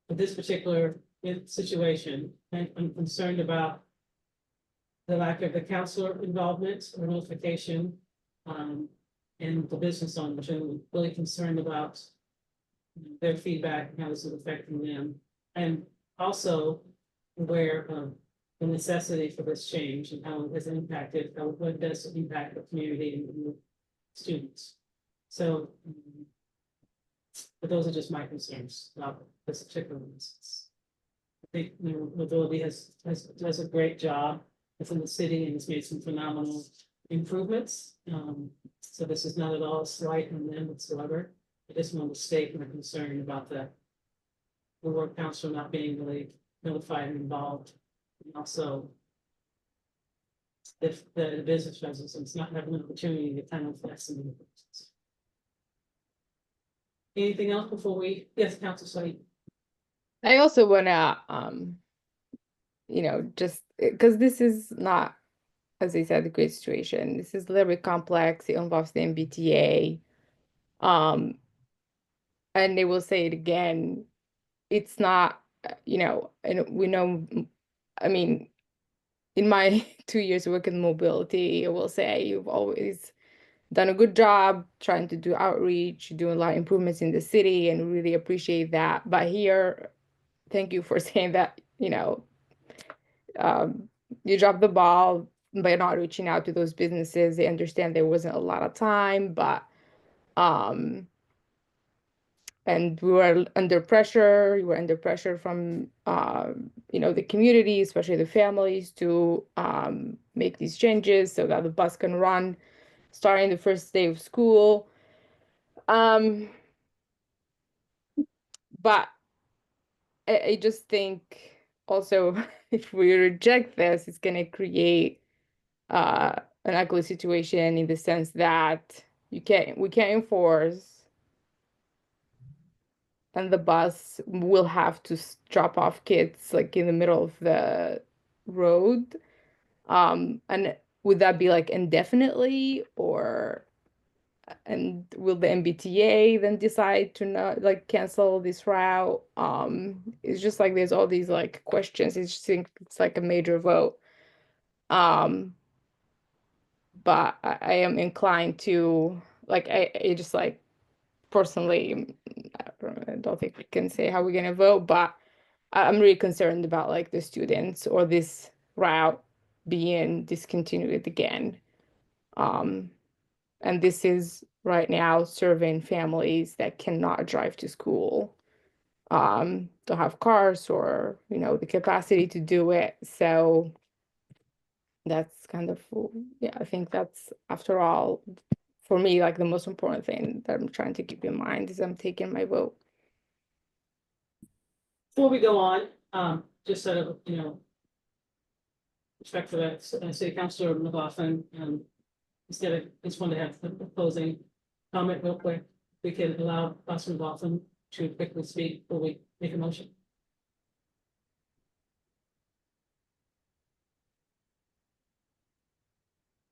this particular situation, and I'm concerned about the lack of the counselor involvement or notification, and the business owners. I'm really concerned about their feedback and how this is affecting them, and also where the necessity for this change and how it has impacted, how it does impact the community and the students. So, but those are just my concerns about this particular instance. I think, Mobility does a great job within the city and has made some phenomenal improvements. So this is not at all a slight on them whatsoever. I just want to state my concern about the work council not being really notified and involved. And also, if the business residents not having an opportunity to kind of flex in the business. Anything else before we, yes, Council Slade? I also wanna, just because this is not, as I said, a great situation. This is a little bit complex. It involves the MBTA. And they will say it again. It's not, and we know, I mean, in my 2 years working mobility, I will say you've always done a good job trying to do outreach, doing a lot of improvements in the city, and really appreciate that. But here, thank you for saying that, you dropped the ball by not reaching out to those businesses. They understand there wasn't a lot of time, but and we were under pressure. We were under pressure from the community, especially the families, to make these changes so that the bus can run starting the first day of school. But I just think also if we reject this, it's going to create an ugly situation in the sense that we can't enforce, and the bus will have to drop off kids like in the middle of the road. And would that be like indefinitely, and will the MBTA then decide to not like cancel this route? It's just like there's all these like questions. I just think it's like a major vote. But I am inclined to like I just like personally I don't think we can say how we're gonna vote, but I'm really concerned about like the students or this route being discontinued again. And this is right now serving families that cannot drive to school, don't have cars or, the capacity to do it. So that's kind of, yeah, I think that's, after all, for me, like the most important thing that I'm trying to keep in mind is I'm taking my vote. Before we go on, just sort of, respect for that, City Councilor McLaughlin, instead of, just want to have the closing comment real quick. We can allow Councilor McLaughlin to quickly speak before we make a motion.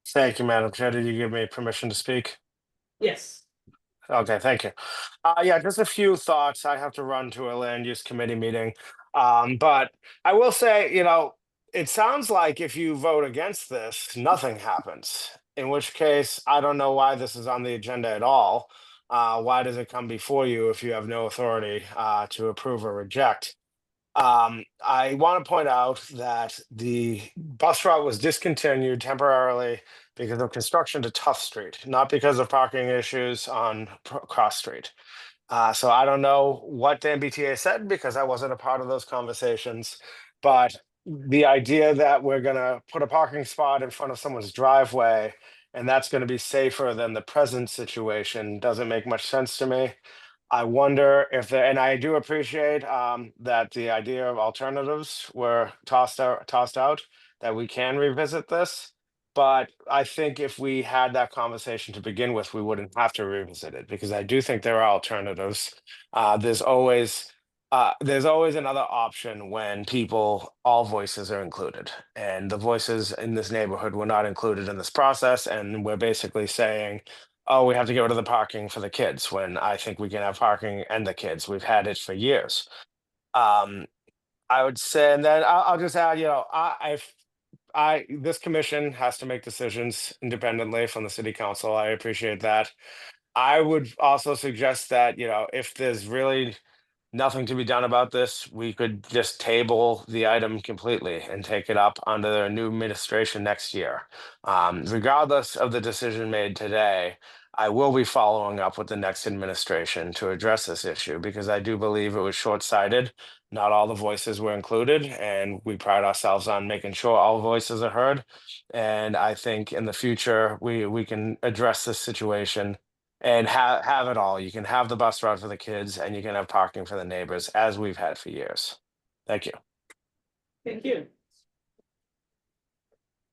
Thank you, Madam Chair. Did you give me permission to speak? Yes. Okay, thank you. Yeah, just a few thoughts. I have to run to a land use committee meeting. But I will say, it sounds like if you vote against this, nothing happens. In which case, I don't know why this is on the agenda at all. Why does it come before you if you have no authority to approve or reject? I want to point out that the bus route was discontinued temporarily because of construction to Tough Street, not because of parking issues on Cross Street. So I don't know what the MBTA said because I wasn't a part of those conversations, but the idea that we're going to put a parking spot in front of someone's driveway and that's going to be safer than the present situation doesn't make much sense to me. I wonder if there, and I do appreciate that the idea of alternatives were tossed out, that we can revisit this. But I think if we had that conversation to begin with, we wouldn't have to revisit it, because I do think there are alternatives. There's always another option when all voices are included, and the voices in this neighborhood were not included in this process, and we're basically saying, oh, we have to get rid of the parking for the kids, when I think we can have parking and the kids. We've had it for years. I would say, and then I'll just add, this commission has to make decisions independently from the city council. I appreciate that. I would also suggest that, if there's really nothing to be done about this, we could just table the item completely and take it up under the new administration next year. Regardless of the decision made today, I will be following up with the next administration to address this issue, because I do believe it was short-sighted. Not all the voices were included, and we pride ourselves on making sure all voices are heard. And I think in the future, we can address this situation and have it all. You can have the bus route for the kids, and you can have parking for the neighbors, as we've had for years. Thank you. Thank you.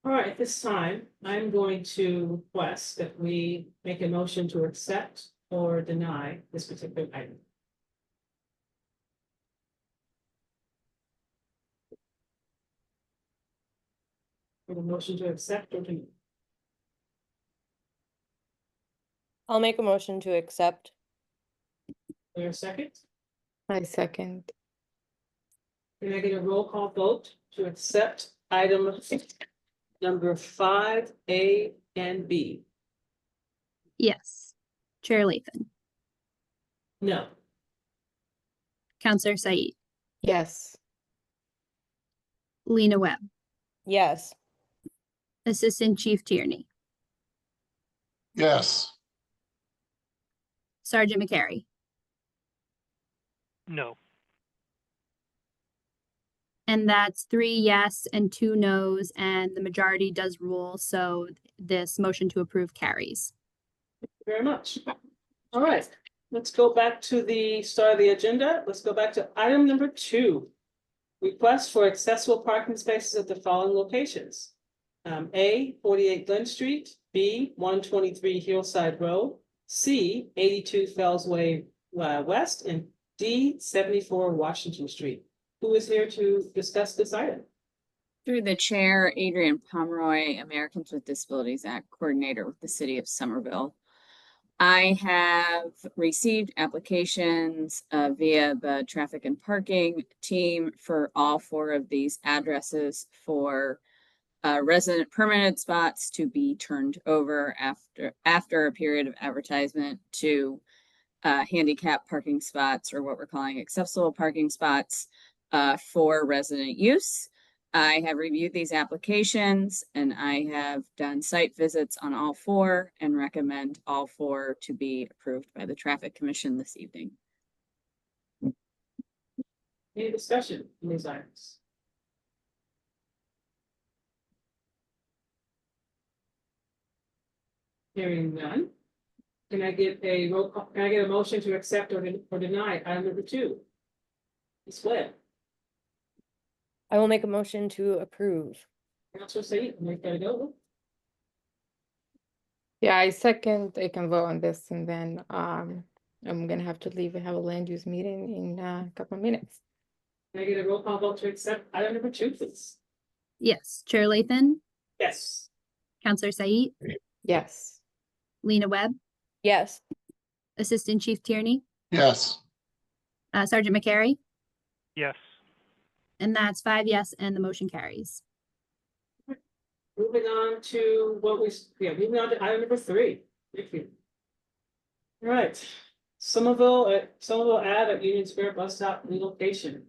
All right, at this time, I'm going to request that we make a motion to accept or deny this particular item. For the motion to accept or deny. I'll make a motion to accept. There a second? I second. Can I get a roll call vote to accept item number 5A and B? Yes. Chair Lathan, No. Counselor Said, Yes. Lena Webb, Yes. Assistant Chief Tierney, Yes. Sergeant McCary, No. and that's 3 yes and 2 no's, and the majority does rule, so this motion to approve carries. Thank you very much. All right, let's go back to the start of the agenda. Let's go back to item number 2. Request for accessible parking spaces at the following locations. A, 48 Glen Street, B, 123 Hillside Road, C, 82 Fells Way West, and D, 74 Washington Street. Who is here to discuss this item? Through the chair, Adrian Pomeroy, Americans with Disabilities Act Coordinator with the City of Somerville. I have received applications via the traffic and parking team for all 4 of these addresses for resident permanent spots to be turned over after a period of advertisement to handicap parking spots, or what we're calling accessible parking spots for resident use. I have reviewed these applications, and I have done site visits on all 4 and recommend all 4 to be approved by the Traffic Commission this evening. Any discussion on these items? Hearing none. Can I get a roll call? Can I get a motion to accept or deny item number 2? Ms. Webb, I will make a motion to approve. Councilor Said, make that go. Yeah, I second. I can vote on this, and then I'm gonna have to leave and have a land use meeting in a couple of minutes. Can I get a roll call vote to accept item number 2, please? Yes. Chair Lathan, Yes. Counselor Said, Yes. Lena Webb, Yes. Assistant Chief Tierney, Yes. Sergeant McCary, Yes. and that's 5 yes and the motion carries. Moving on to moving on to item number 3. Thank you. All right, Somerville ad at Union Square bus stop relocation.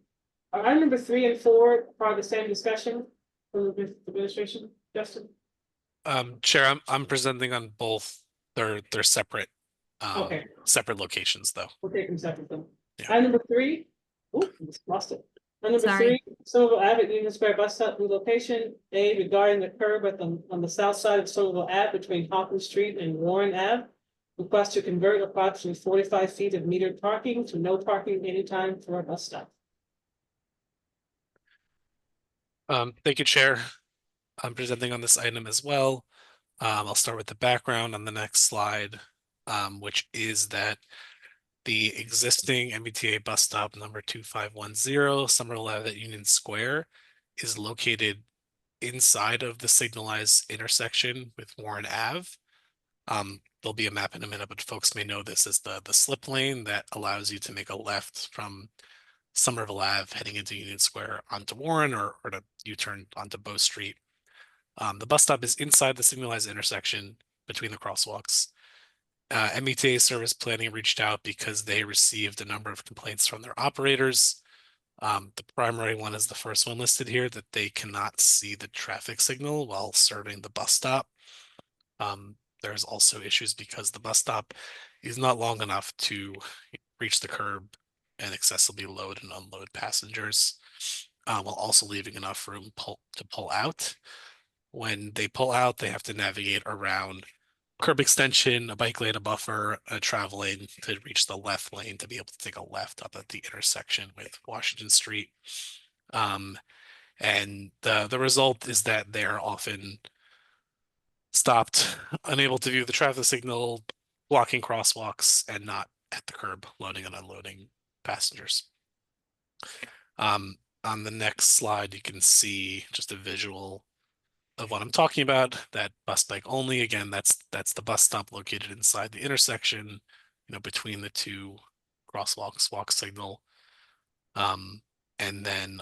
Are item number 3 and 4 part of the same discussion from the administration, Justin? Chair, I'm presenting on both. They're separate. Okay. Separate locations though. We'll take them separately. Yeah. Item number 3. Ooh, just lost it. On number Sorry. 3, Somerville Ave at Union Square bus stop relocation. A, regarding the curb on the south side of Somerville Ave between Hawkins Street and Warren Ave. Request to convert approximately 45 feet of metered parking to no parking anytime for a bus stop. Thank you, Chair. I'm presenting on this item as well. I'll start with the background on the next slide, which is that the existing MBTA bus stop number 2510 Somerville Ave at Union Square is located inside of the signalized intersection with Warren Ave. There'll be a map in a minute, but folks may know this as the slip lane that allows you to make a left from Somerville Ave heading into Union Square onto Warren or to U-turn onto Bow Street. The bus stop is inside the signalized intersection between the crosswalks. MBTA Service Planning reached out because they received a number of complaints from their operators. The primary one is the first one listed here, that they cannot see the traffic signal while serving the bus stop. There's also issues because the bus stop is not long enough to reach the curb and accessibly load and unload passengers, while also leaving enough room to pull out. When they pull out, they have to navigate around curb extension, a bike lane, a buffer, a travel lane to reach the left lane to be able to take a left up at the intersection with Washington Street. And the result is that they're often stopped, unable to view the traffic signal, blocking crosswalks, and not at the curb loading and unloading passengers. On the next slide, you can see just a visual of what I'm talking about. That bus bike only, again, that's the bus stop located inside the intersection, between the two crosswalks, walk signal. And then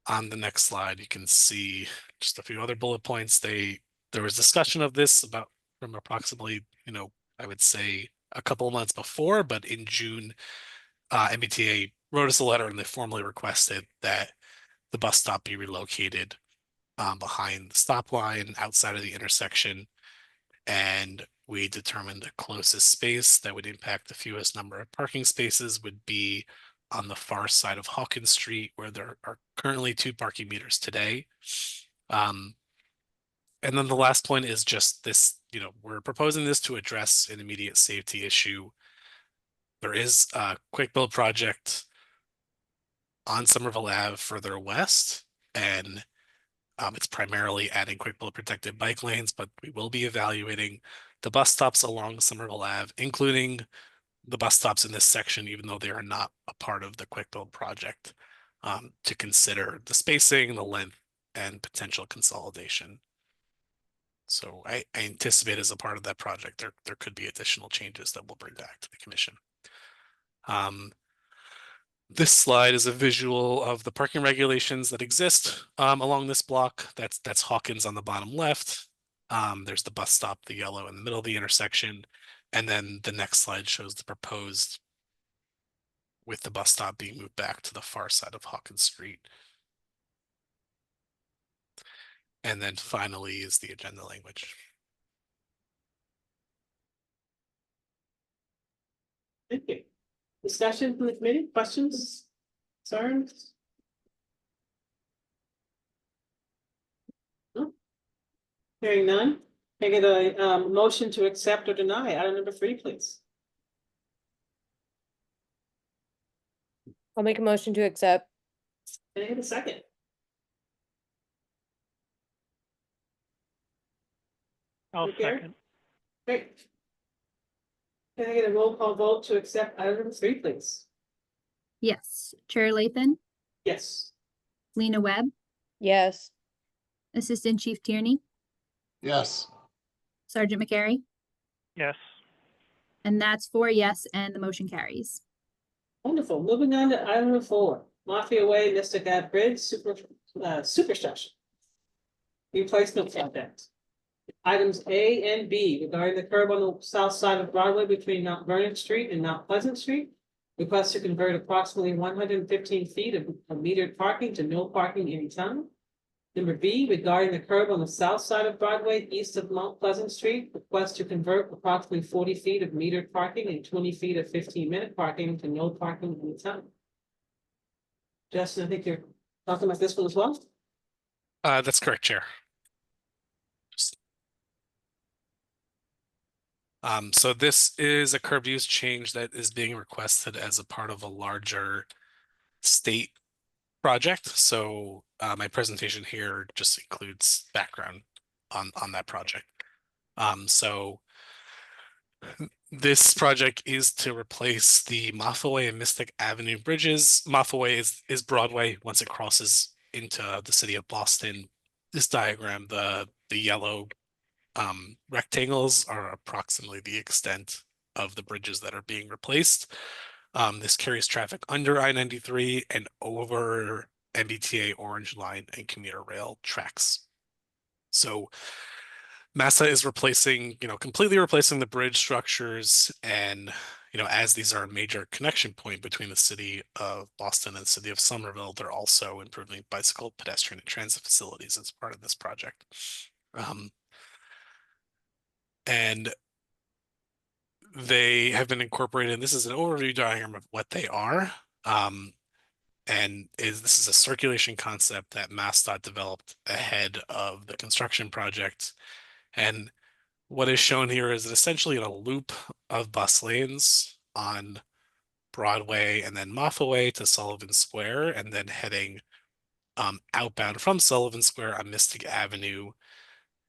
on the next slide, you can see just a few other bullet points. There was discussion of this about from approximately, I would say a couple of months before, but in June, MBTA wrote us a letter and they formally requested that the bus stop be relocated behind the stop line outside of the intersection. And we determined the closest space that would impact the fewest number of parking spaces would be on the far side of Hawkins Street, where there are currently 2 parking meters today. And then the last point is just this, we're proposing this to address an immediate safety issue. There is a quick build project on Somerville Ave further west, and it's primarily adding quick build protected bike lanes, but we will be evaluating the bus stops along Somerville Ave, including the bus stops in this section, even though they are not a part of the quick build project, to consider the spacing, the length, and potential consolidation. So I anticipate as a part of that project, there could be additional changes that we'll bring back to the commission. This slide is a visual of the parking regulations that exist along this block. That's Hawkins on the bottom left. There's the bus stop, the yellow, in the middle of the intersection. And then the next slide shows the proposed, with the bus stop being moved back to the far side of Hawkins Street. And then finally is the agenda language. Thank you. Discussion from the committee, questions, concerns? No? Hearing none, can I get a motion to accept or deny item number 3, please? I'll make a motion to accept. Can I get a second? I'll Okay. second. Great. Can I get a roll call vote to accept item number 3, please? Yes. Chair Lathan, Yes. Lena Webb, Yes. Assistant Chief Tierney, Yes. Sergeant McCary, Yes. and that's 4 yes, and the motion carries. Wonderful. Moving on to item number 4, Mafia Way, Mystic Ave Bridge, superstructure. Replacement project. Items A and B regarding the curb on the south side of Broadway between Mount Vernon Street and Mount Pleasant Street. Request to convert approximately 115 feet of metered parking to no parking anytime. Number B, regarding the curb on the south side of Broadway, east of Mount Pleasant Street, request to convert approximately 40 feet of metered parking and 20 feet of 15-minute parking to no parking anytime. Justin, I think you're talking about this one as well? That's correct, Chair. So this is a curb use change that is being requested as a part of a larger state project. So my presentation here just includes background on that project. So this project is to replace the Mothaway and Mystic Avenue bridges. Mothaway is Broadway once it crosses into the city of Boston. This diagram, the yellow rectangles are approximately the extent of the bridges that are being replaced. This carries traffic under I-93 and over MBTA Orange Line and commuter rail tracks. So MASA is replacing, completely replacing the bridge structures. And, as these are a major connection point between the city of Boston and the city of Somerville, they're also improving bicycle, pedestrian, and transit facilities as part of this project. And they have been incorporated. This is an overview diagram of what they are. This is a circulation concept that MassDOT developed ahead of the construction project. And what is shown here is essentially a loop of bus lanes on Broadway and then Mothaway to Sullivan Square, and then heading outbound from Sullivan Square on Mystic Avenue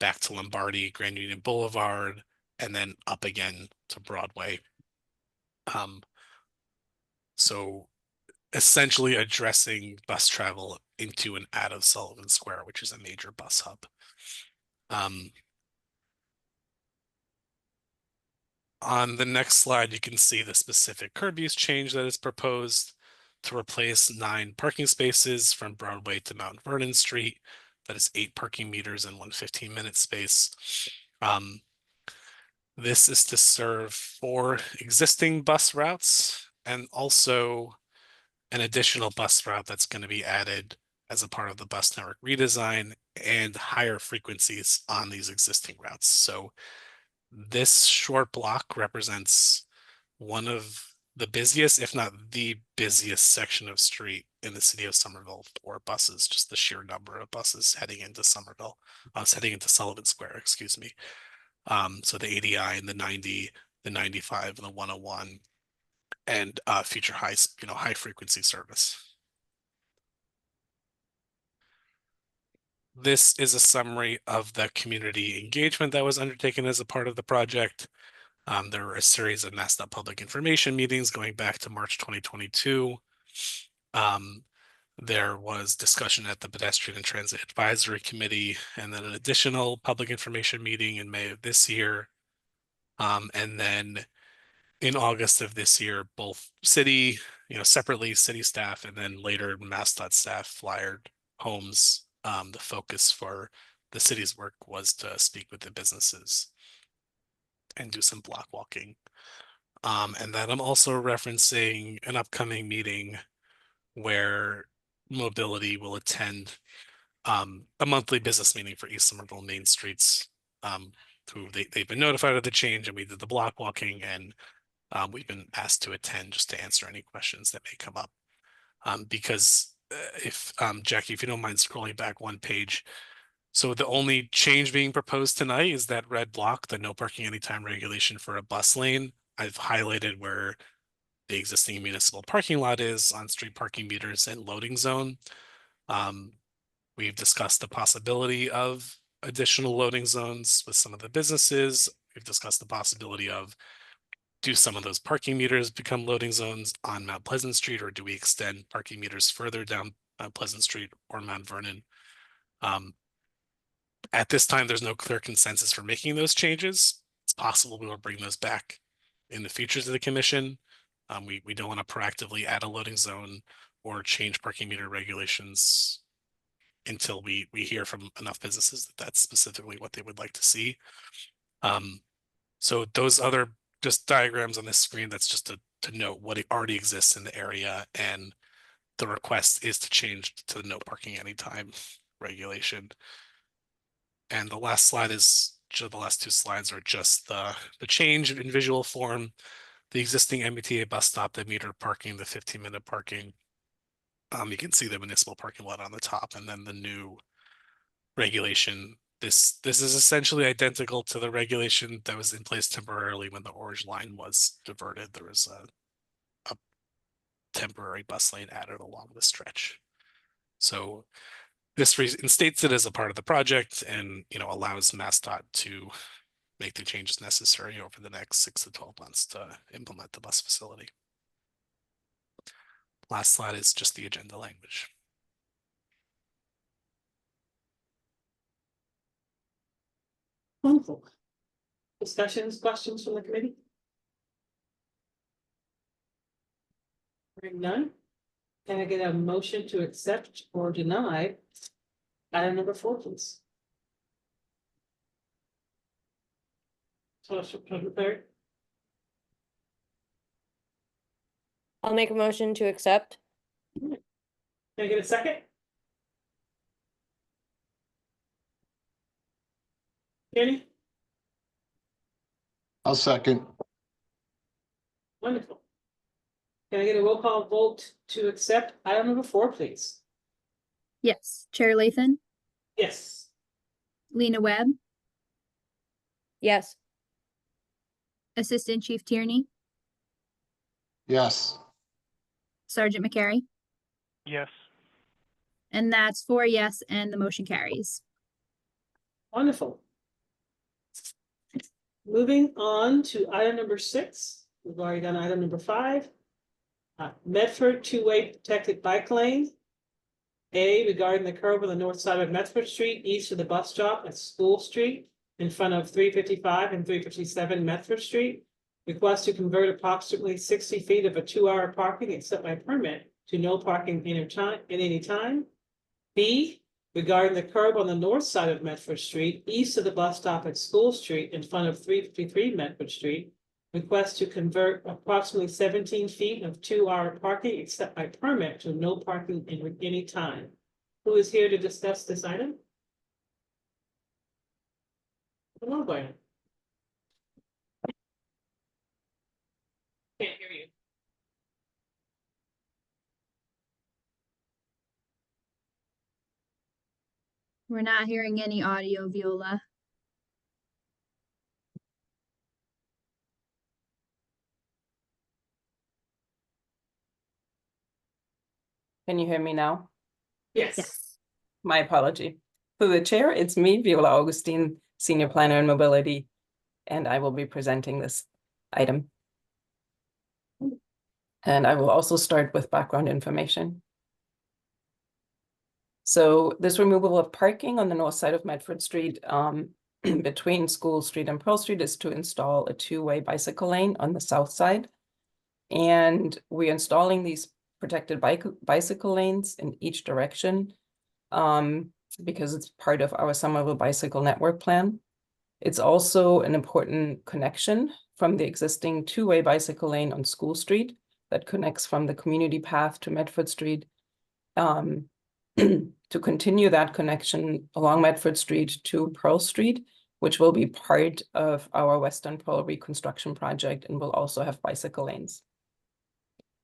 back to Lombardi, Grand Union Boulevard, and then up again to Broadway. So essentially addressing bus travel into and out of Sullivan Square, which is a major bus hub. On the next slide, you can see the specific curb use change that is proposed to replace 9 parking spaces from Broadway to Mount Vernon Street. That is 8 parking meters and 1 15-minute space. This is to serve 4 existing bus routes and also an additional bus route that's going to be added as a part of the bus network redesign and higher frequencies on these existing routes. So this short block represents one of the busiest, if not the busiest section of street in the city of Somerville for buses, just the sheer number of buses heading into Somerville, heading into Sullivan Square, excuse me. So the 80I and the 90, the 95 and the 101 and future high frequency service. This is a summary of the community engagement that was undertaken as a part of the project. There were a series of MassDOT public information meetings going back to March 2022. There was discussion at the Pedestrian and Transit Advisory Committee, and then an additional public information meeting in May of this year. And then in August of this year, both city, separately city staff, and then later MassDOT staff flyered homes. The focus for the city's work was to speak with the businesses and do some block walking. And then I'm also referencing an upcoming meeting where Mobility will attend a monthly business meeting for East Somerville Main Streets. They've been notified of the change, and we did the block walking, and we've been asked to attend just to answer any questions that may come up. Because if Jackie, if you don't mind scrolling back one page. So the only change being proposed tonight is that red block, the no parking anytime regulation for a bus lane. I've highlighted where the existing municipal parking lot is on street parking meters and loading zone. We've discussed the possibility of additional loading zones with some of the businesses. We've discussed the possibility of, do some of those parking meters become loading zones on Mount Pleasant Street, or do we extend parking meters further down Pleasant Street or Mount Vernon? At this time, there's no clear consensus for making those changes. It's possible we will bring those back in the future to the commission. We don't want to proactively add a loading zone or change parking meter regulations until we hear from enough businesses that that's specifically what they would like to see. So those other just diagrams on this screen, that's just to note what already exists in the area, and the request is to change to the no parking anytime regulation. And the last slide is, the last 2 slides are just the change in visual form. The existing MBTA bus stop, the meter parking, the 15-minute parking You can see the municipal parking lot on the top, and then the new regulation. This is essentially identical to the regulation that was in place temporarily when the orange line was diverted. There was a temporary bus lane added along the stretch. So this reinstates it as a part of the project, and allows MassDOT to make the changes necessary over the next 6 to 12 months to implement the bus facility. Last slide is just the agenda language. Wonderful. Discussions, questions from the committee? Hearing none. Can I get a motion to accept or deny item number 4, please? Third. I'll make a motion to accept. Can I get a second? Kenny? I'll second. Wonderful. Can I get a roll call vote to accept item number 4, please? Yes, Chair Lathan, Yes. Lena Webb, Yes. Assistant Chief Tierney, Yes. Sergeant McCary, Yes. and that's 4 yes, and the motion carries. Wonderful. Moving on to item number 6. We've already done item number 5. Medford two-way protected bike lane. A, regarding the curb on the north side of Medford Street, east of the bus stop at School Street, in front of 355 and 357 Medford Street. Request to convert approximately 60 feet of a 2-hour parking except by permit to no parking at any time. B, regarding the curb on the north side of Medford Street, east of the bus stop at School Street, in front of 353 Medford Street. Request to convert approximately 17 feet of 2-hour parking except by permit to no parking in any time. Who is here to discuss this item? Come on, Brian. Can't hear you. We're not hearing any audio, Viola. Can you hear me now? Yes. Yes. My apology. For the chair, it's me, Viola Augustine, Senior Planner in Mobility, and I will be presenting this item. And I will also start with background information. So this removal of parking on the north side of Medford Street between School Street and Pearl Street is to install a 2-way bicycle lane on the south side. And we're installing these protected bicycle lanes in each direction because it's part of our Somerville Bicycle Network Plan. It's also an important connection from the existing 2-way bicycle lane on School Street that connects from the community path to Medford Street. To continue that connection along Medford Street to Pearl Street, which will be part of our Western Pearl reconstruction project and will also have bicycle lanes.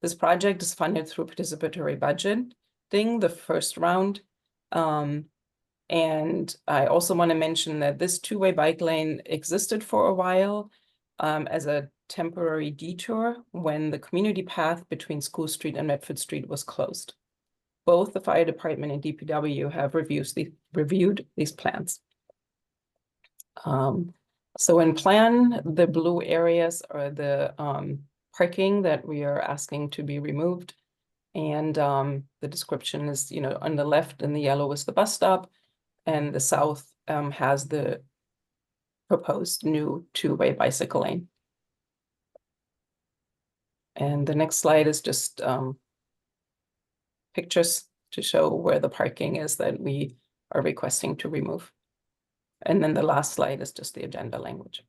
This project is funded through participatory budgeting, the first round. And I also want to mention that this 2-way bike lane existed for a while as a temporary detour when the community path between School Street and Medford Street was closed. Both the fire department and DPW have reviewed these plans. So in plan, the blue areas are the parking that we are asking to be removed. And the description is, on the left in the yellow is the bus stop, and the south has the proposed new 2-way bicycle lane. And the next slide is just pictures to show where the parking is that we are requesting to remove. And then the last slide is just the agenda language.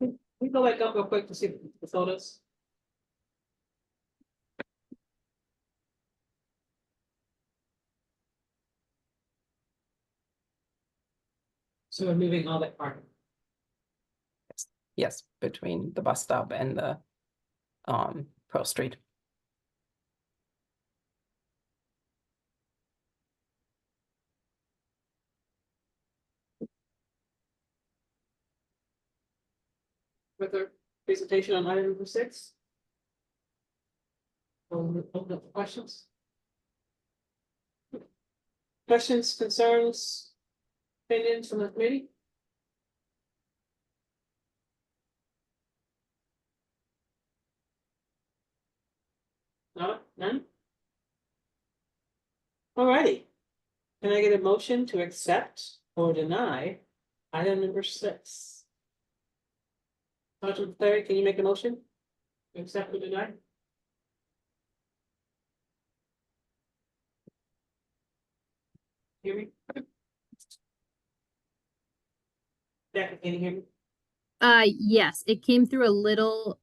We go back up real quick to see the photos. So we're moving all that parking. Yes, between the bus stop and the Pearl Street. further presentation on item number 6? Open up for questions. Questions, concerns, opinions from the committee? No, none? Alrighty. Can I get a motion to accept or deny item number 6? Sergeant Clary, can you make a motion? To accept or deny? Hear me? Becca, can you hear me? Yes, it came through a little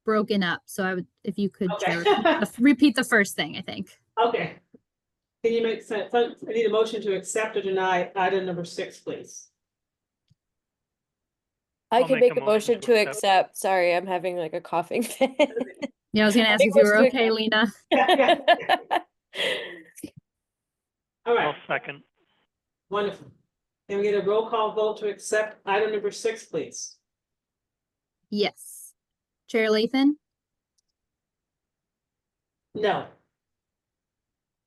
broken up, so I would, if you could Okay. repeat the first thing, I think. Okay. Can you make sense? I need a motion to accept or deny item number 6, please. I I'll can make make a a motion motion to to accept. accept. Sorry, I'm having like a coughing fit. Yeah, I was gonna I ask make if you were motion to okay, Lena. Yeah. All I'll right, second. wonderful. Can we get a roll call vote to accept item number 6, please? Yes. Chair Lathan, No.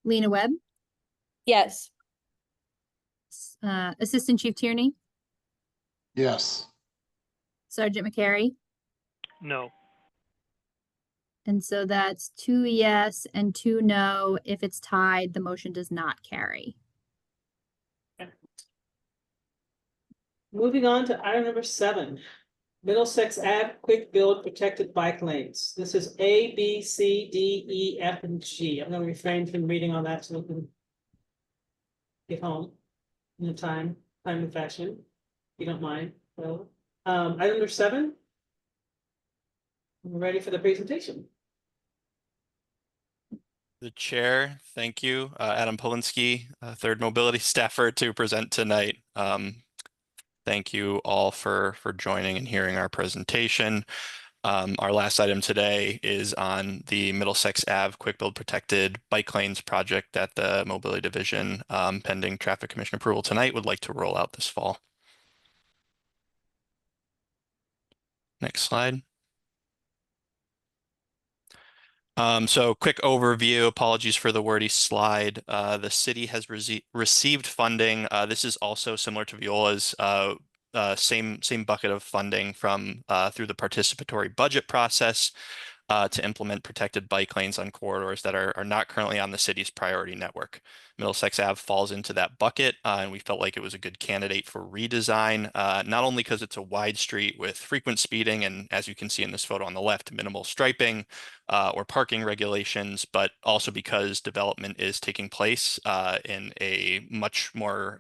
Lena Webb, Yes. Assistant Chief Tierney, Yes. Sergeant McCary, No. and so that's 2 yes and 2 no. If it's tied, the motion does not carry. Moving on to item number 7. Middlesex Ave Quick Build Protected Bike Lanes. This is A, B, C, D, E, F, and G. I'm gonna refrain from reading on that so we can get home in a timely fashion, if you don't mind. Well, item number 7. We're ready for the presentation. The chair, thank you. Adam Polinsky, Third Mobility staffer to present tonight. Thank you all for joining and hearing our presentation. Our last item today is on the Middlesex Ave Quick Build Protected Bike Lanes project that the Mobility Division, pending Traffic Commission approval tonight, would like to roll out this fall. Next slide. So quick overview, apologies for the wordy slide. The city has received funding. This is also similar to Viola's same bucket of funding from through the participatory budget process to implement protected bike lanes on corridors that are not currently on the city's priority network. Middlesex Ave falls into that bucket, and we felt like it was a good candidate for redesign, not only because it's a wide street with frequent speeding and, as you can see in this photo on the left, minimal striping or parking regulations, but also because development is taking place in a much more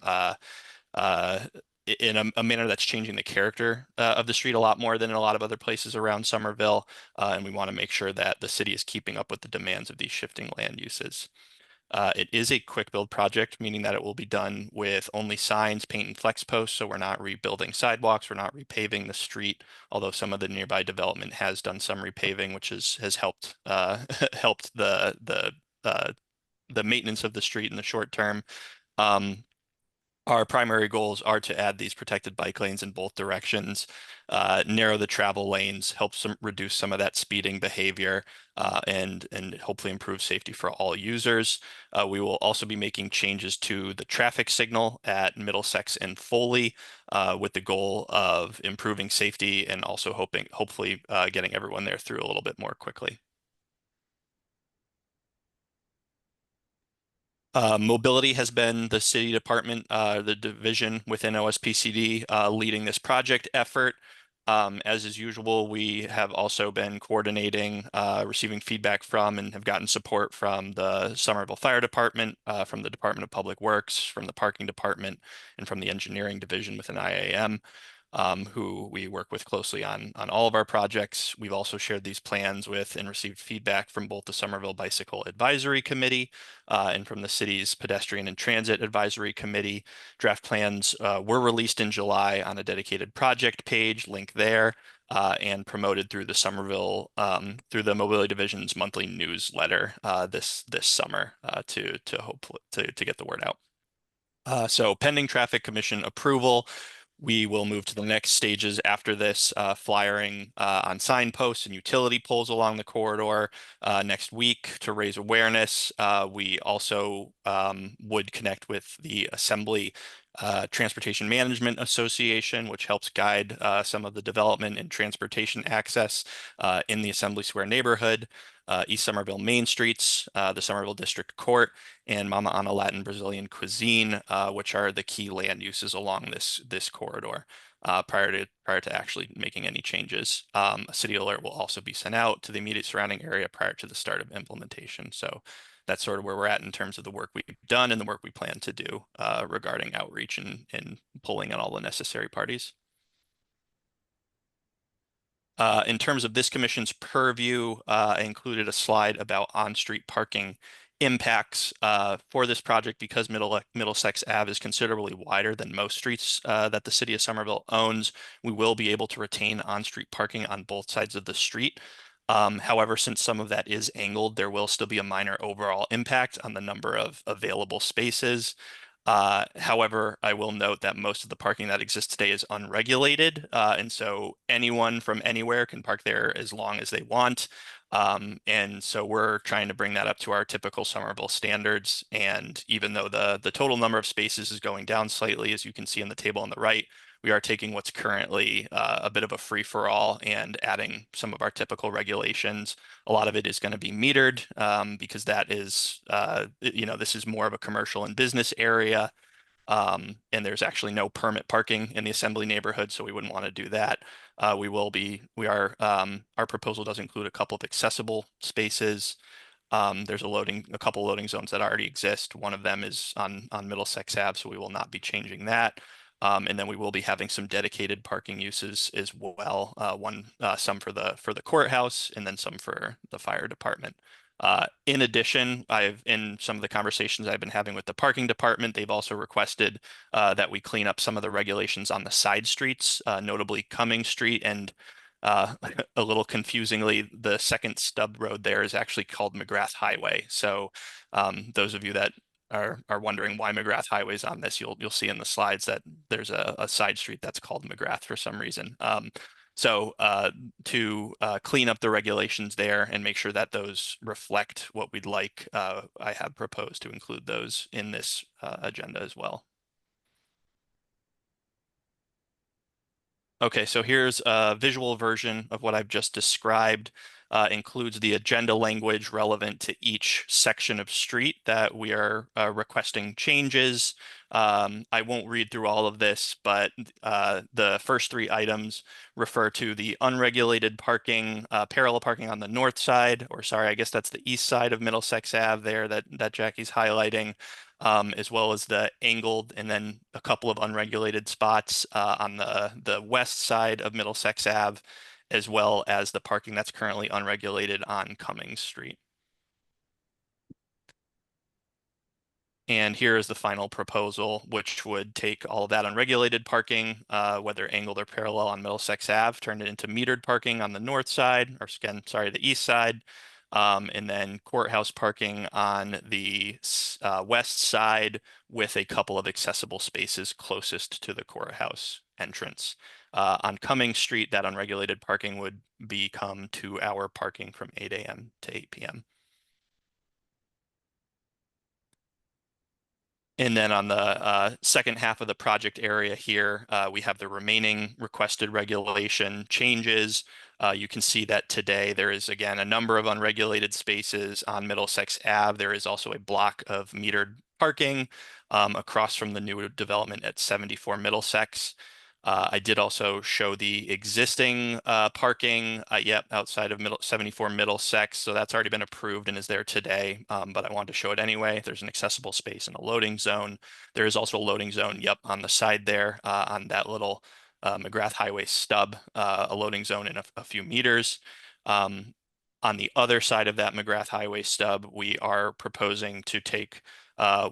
in a manner that's changing the character of the street a lot more than in a lot of other places around Somerville. And we want to make sure that the city is keeping up with the demands of these shifting land uses. It is a quick build project, meaning that it will be done with only signs, paint, and flex posts. So we're not rebuilding sidewalks, we're not repaving the street, although some of the nearby development has done some repaving, which has helped helped the maintenance of the street in the short term. Our primary goals are to add these protected bike lanes in both directions, narrow the travel lanes, help reduce some of that speeding behavior, and hopefully improve safety for all users. We will also be making changes to the traffic signal at Middlesex and Foley, with the goal of improving safety and also hopefully getting everyone there through a little bit more quickly. Mobility has been the city department, the division within OSPCD leading this project effort. As is usual, we have also been coordinating, receiving feedback from, and have gotten support from the Somerville Fire Department, from the Department of Public Works, from the Parking Department, and from the Engineering Division within IAM. Who we work with closely on all of our projects. We've also shared these plans with and received feedback from both the Somerville Bicycle Advisory Committee and from the city's Pedestrian and Transit Advisory Committee. Draft plans were released in July on a dedicated project page, link there, and promoted through the Somerville, through the Mobility Division's monthly newsletter this summer to get the word out. So pending Traffic Commission approval, We will move to the next stages after this, flyering on signposts and utility poles along the corridor next week to raise awareness. We also would connect with the Assembly Transportation Management Association, which helps guide some of the development and transportation access in the Assembly Square neighborhood, East Somerville Main Streets, the Somerville District Court, and Mama Ana Latin Brazilian Cuisine, which are the key land uses along this corridor. Prior to actually making any changes, a city alert will also be sent out to the immediate surrounding area prior to the start of implementation. So that's sort of where we're at in terms of the work we've done and the work we plan to do regarding outreach and pulling in all the necessary parties. In terms of this commission's purview, I included a slide about on-street parking impacts for this project because Middlesex Ave is considerably wider than most streets that the city of Somerville owns. We will be able to retain on-street parking on both sides of the street. However, since some of that is angled, there will still be a minor overall impact on the number of available spaces. However, I will note that most of the parking that exists today is unregulated, and so anyone from anywhere can park there as long as they want. And so we're trying to bring that up to our typical Somerville standards. And even though the total number of spaces is going down slightly, as you can see in the table on the right, we are taking what's currently a bit of a free-for-all and adding some of our typical regulations. A lot of it is going to be metered because that is, this is more of a commercial and business area. And there's actually no permit parking in the Assembly neighborhood, so we wouldn't want to do that. Our proposal does include a couple of accessible spaces. There's a couple loading zones that already exist. One of them is on Middlesex Ave, so we will not be changing that. And then we will be having some dedicated parking uses as well. Some for the courthouse and then some for the fire department. In addition, in some of the conversations I've been having with the parking department, they've also requested that we clean up some of the regulations on the side streets, notably Cumming Street and a little confusingly, the second stub road there is actually called McGrath Highway. So those of you that are wondering why McGrath Highway is on this, you'll see in the slides that there's a side street that's called McGrath for some reason. So to clean up the regulations there and make sure that those reflect what we'd like, I have proposed to include those in this agenda as well. Okay, so here's a visual version of what I've just described. Includes the agenda language relevant to each section of street that we are requesting changes. I won't read through all of this, but the first three items refer to the unregulated parking, parallel parking on the north side, or sorry, I guess that's the east side of Middlesex Ave there that Jackie's highlighting. As well as the angled and then a couple of unregulated spots on the west side of Middlesex Ave, as well as the parking that's currently unregulated on Cummings Street. And here is the final proposal, which would take all of that unregulated parking, whether angled or parallel on Middlesex Ave, turn it into metered parking on the north side, or again, sorry, the east side. And then courthouse parking on the west side with a couple of accessible spaces closest to the courthouse entrance. On Cummings Street, that unregulated parking would become 2-hour parking from 8 a.m. to 8 p.m. And then on the second half of the project area here, we have the remaining requested regulation changes. You can see that today there is, again, a number of unregulated spaces on Middlesex Ave. There is also a block of metered parking across from the new development at 74 Middlesex. I did also show the existing parking, outside of 74 Middlesex. So that's already been approved and is there today, but I wanted to show it anyway. There's an accessible space in a loading zone. There is also a loading zone, on the side there on that little McGrath Highway stub, a loading zone in a few meters. On the other side of that McGrath Highway stub, we are proposing to take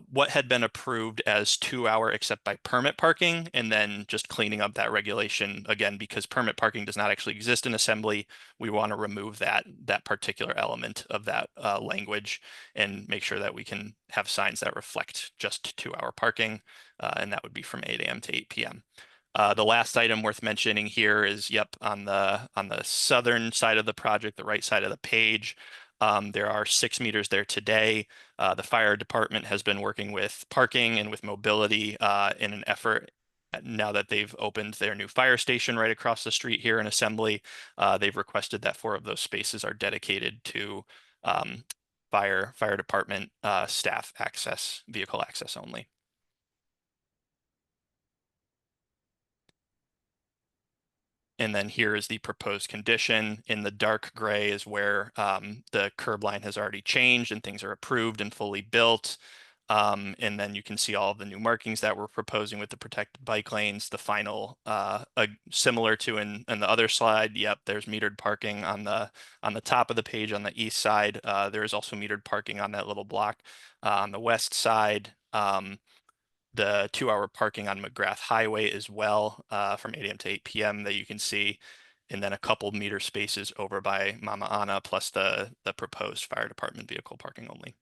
what had been approved as 2-hour except by permit parking, and then just cleaning up that regulation again, because permit parking does not actually exist in Assembly. We want to remove that particular element of that language and make sure that we can have signs that reflect just 2-hour parking, and that would be from 8 a.m. to 8 p.m. The last item worth mentioning here is, yep, on the southern side of the project, the right side of the page, there are 6 meters there today. The fire department has been working with parking and with mobility in an effort. Now that they've opened their new fire station right across the street here in Assembly, they've requested that 4 of those spaces are dedicated to fire department staff access, vehicle access only. And then here is the proposed condition. In the dark gray is where the curb line has already changed and things are approved and fully built. And then you can see all of the new markings that we're proposing with the protected bike lanes. The final, similar to in the other slide, yep, there's metered parking on the top of the page on the east side. There is also metered parking on that little block on the west side. The 2-hour parking on McGrath Highway as well, from 8 a.m. to 8 p.m. that you can see, and then a couple meter spaces over by Mama Ana, plus the proposed fire department vehicle parking only.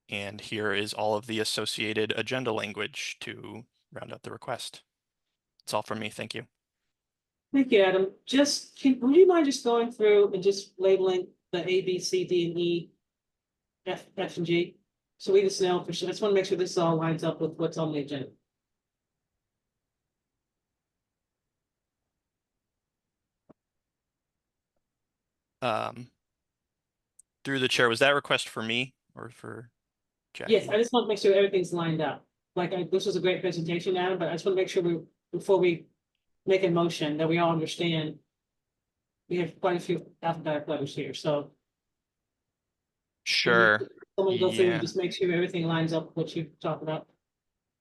And here is all of the associated agenda language to round out the request. That's all from me. Thank you. Thank you, Adam. Would you mind just going through and just labeling the A, B, C, D, and E, F, and G? So we just know for sure. I just want to make sure this all lines up with what's on the agenda. Through the chair, was that request for me or for Jackie? Yes, I just want to make sure everything's lined up. This was a great presentation, Adam, but I just want to make sure before we make a motion that we all understand. We have quite a few alphabetic letters here, so. Sure. Someone go through Yeah. and just make sure everything lines up with what you talked about.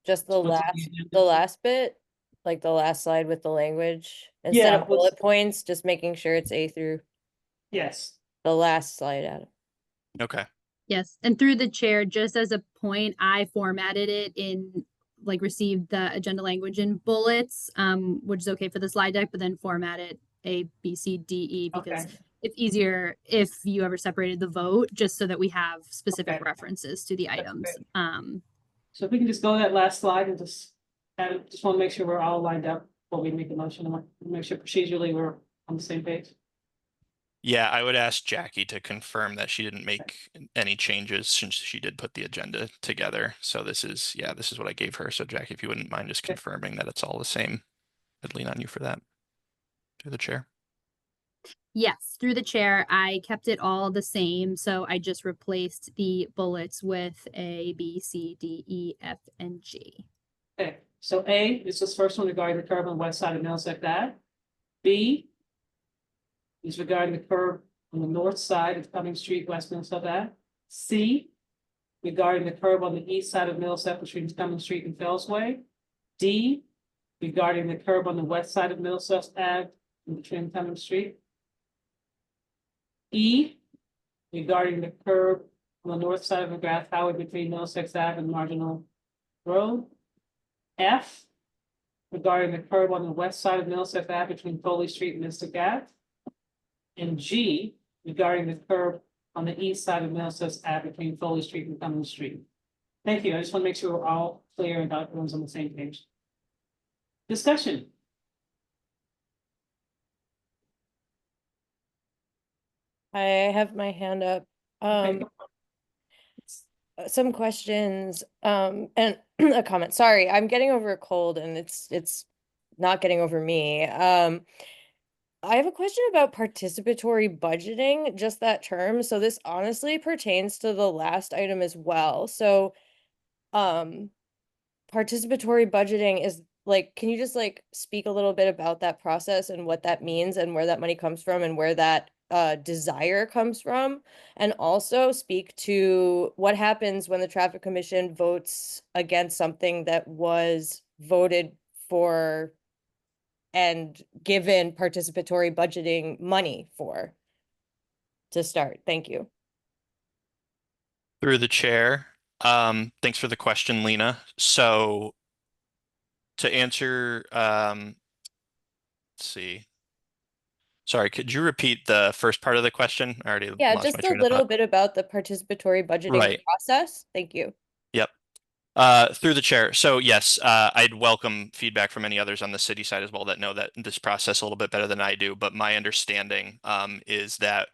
Just the What's on the last, agenda? the last bit, like the last slide with the language, instead Yeah, of bullet points, just making sure it's A through Yes. the last slide, Adam. Okay. Yes, and through the chair, just as a point, I formatted it in, received the agenda language in bullets, which is okay for the slide deck, but then format it A, B, C, D, E, because Okay. it's easier if you ever separated the vote, just so that we have specific Okay. references to the That's items. great. So if we can just go to that last slide and just want to make sure we're all lined up before we make a motion, and make sure procedurally we're on the same page. Yeah, I would ask Jackie to confirm that she didn't make any changes since she did put the agenda together. So this is what I gave her. So Jackie, if you wouldn't mind just confirming that it's all the same, I'd lean on you for that. Through the chair. Yes, through the chair, I kept it all the same, so I just replaced the bullets with A, B, C, D, E, F, and G. Okay, so A is this first one regarding the curb on the west side of Middlesex Ave. B is regarding the curb on the north side of Cumming Street, West Middlesex Ave. C regarding the curb on the east side of Middlesex between Cumming Street and Fells Way. D regarding the curb on the west side of Middlesex Ave between Cumming Street. E regarding the curb on the north side of McGrath Highway between Middlesex Ave and Marginal Road. F regarding the curb on the west side of Middlesex Ave between Foley Street and Mystic Ave. And G regarding the curb on the east side of Middlesex Ave between Foley Street and Cummings Street. Thank you. I just want to make sure we're all clear and everyone's on the same page. Discussion. I have my hand up. Some questions, and a comment. Sorry, I'm getting over a cold and it's not getting over me. I have a question about participatory budgeting, just that term. So this honestly pertains to the last item as well. So, participatory budgeting is can you just speak a little bit about that process and what that means and where that money comes from and where that desire comes from, and also speak to what happens when the traffic commission votes against something that was voted for and given participatory budgeting money for to start. Thank you. Through the chair. Thanks for the question, Lena. So to answer, let's see. Sorry, could you repeat the first part of the question? I already Yeah, lost just my a train of little thought. bit about the participatory budgeting Right. process. Thank you. Yep. Through the chair. So yes, I'd welcome feedback from any others on the city side as well that know that this process a little bit better than I do. But my understanding is that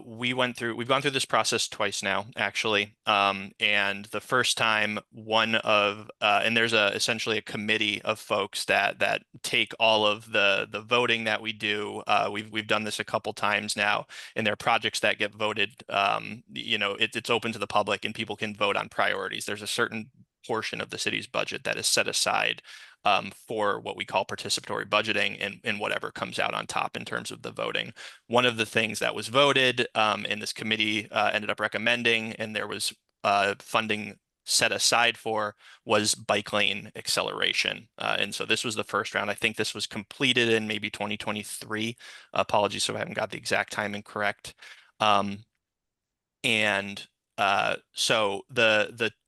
we've gone through this process twice now, actually. And the first time, and there's essentially a committee of folks that take all of the voting that we do. We've done this a couple times now, and there are projects that get voted. It's open to the public, and people can vote on priorities. There's a certain portion of the city's budget that is set aside for what we call participatory budgeting, and whatever comes out on top in terms of the voting. One of the things that was voted, and this committee ended up recommending, and there was funding set aside for, was bike lane acceleration. And so this was the first round. I think this was completed in maybe 2023. Apologies if I haven't got the exact timing correct. So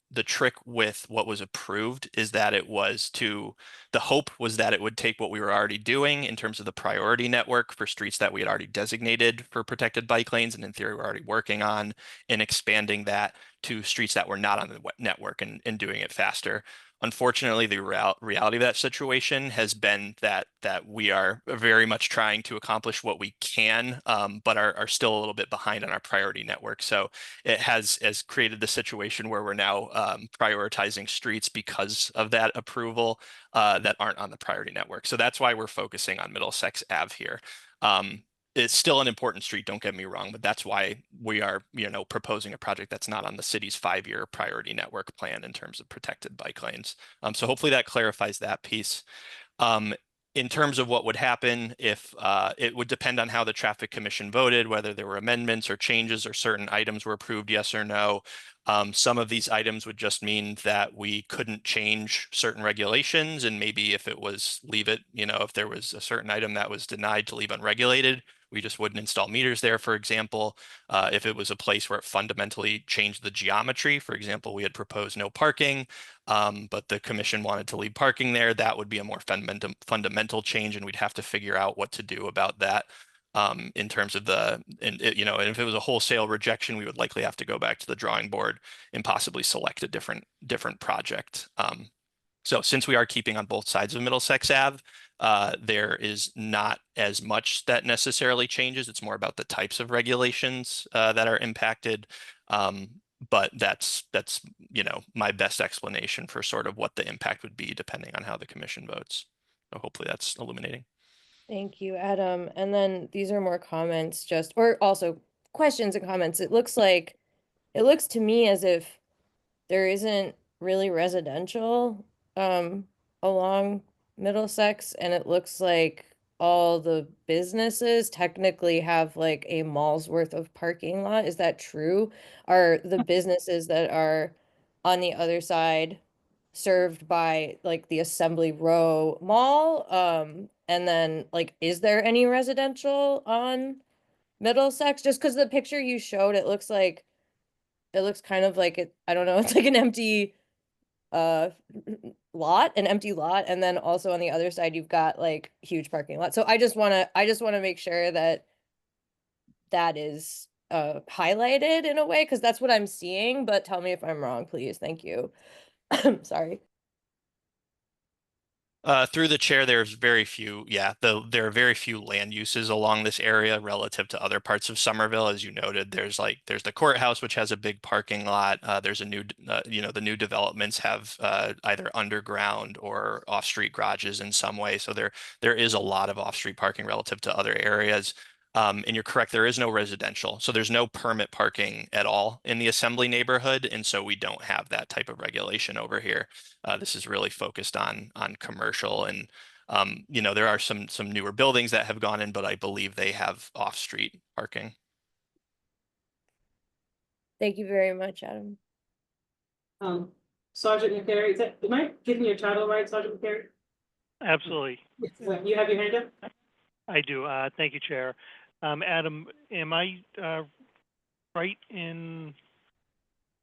the trick with what was approved is that the hope was that it would take what we were already doing in terms of the priority network for streets that we had already designated for protected bike lanes, and in theory we're already working on, and expanding that to streets that were not on the network and doing it faster. Unfortunately, the reality of that situation has been that we are very much trying to accomplish what we can, but are still a little bit behind on our priority network. So it has created the situation where we're now prioritizing streets because of that approval that aren't on the priority network. So that's why we're focusing on Middlesex Ave here. It's still an important street, don't get me wrong, but that's why we are, proposing a project that's not on the city's 5-year priority network plan in terms of protected bike lanes. So hopefully that clarifies that piece. In terms of what would happen if it would depend on how the traffic commission voted, whether there were amendments or changes or certain items were approved, yes or no. Some of these items would just mean that we couldn't change certain regulations, and maybe if it was leave it, if there was a certain item that was denied to leave unregulated, we just wouldn't install meters there, for example. If it was a place where it fundamentally changed the geometry, for example, we had proposed no parking, but the commission wanted to leave parking there, that would be a more fundamental change, and we'd have to figure out what to do about that. In terms of and if it was a wholesale rejection, we would likely have to go back to the drawing board and possibly select a different project. So since we are keeping on both sides of Middlesex Ave, there is not as much that necessarily changes. It's more about the types of regulations that are impacted. But that's my best explanation for sort of what the impact would be depending on how the commission votes. So hopefully that's illuminating. Thank you, Adam. And then these are more comments or also questions and comments. It looks to me as if there isn't really residential along Middlesex, and it looks like all the businesses technically have like a mall's worth of parking lot. Is that true? Are the businesses that are on the other side served by like the Assembly Row Mall? And then like, is there any residential on Middlesex? Just because the picture you showed, it looks kind of like I don't know, it's like an empty an empty lot, and then also on the other side you've got like huge parking lot. So I just want to make sure that is highlighted in a way, because that's what I'm seeing, but tell me if I'm wrong, please. Thank you. Sorry. Through the chair, there's very few, there are very few land uses along this area relative to other parts of Somerville. As you noted, there's the courthouse, which has a big parking lot. There's the new developments have either underground or off-street garages in some way. So there is a lot of off-street parking relative to other areas. And you're correct, there is no residential. So there's no permit parking at all in the Assembly neighborhood. And so we don't have that type of regulation over here. This is really focused on commercial, and there are some newer buildings that have gone in, but I believe they have off-street parking. Thank you very much, Adam. Sergeant McCary, am I getting your title right, Sergeant McCary? Absolutely. You have your hand up? I do. Thank you, Chair. Adam, am I right in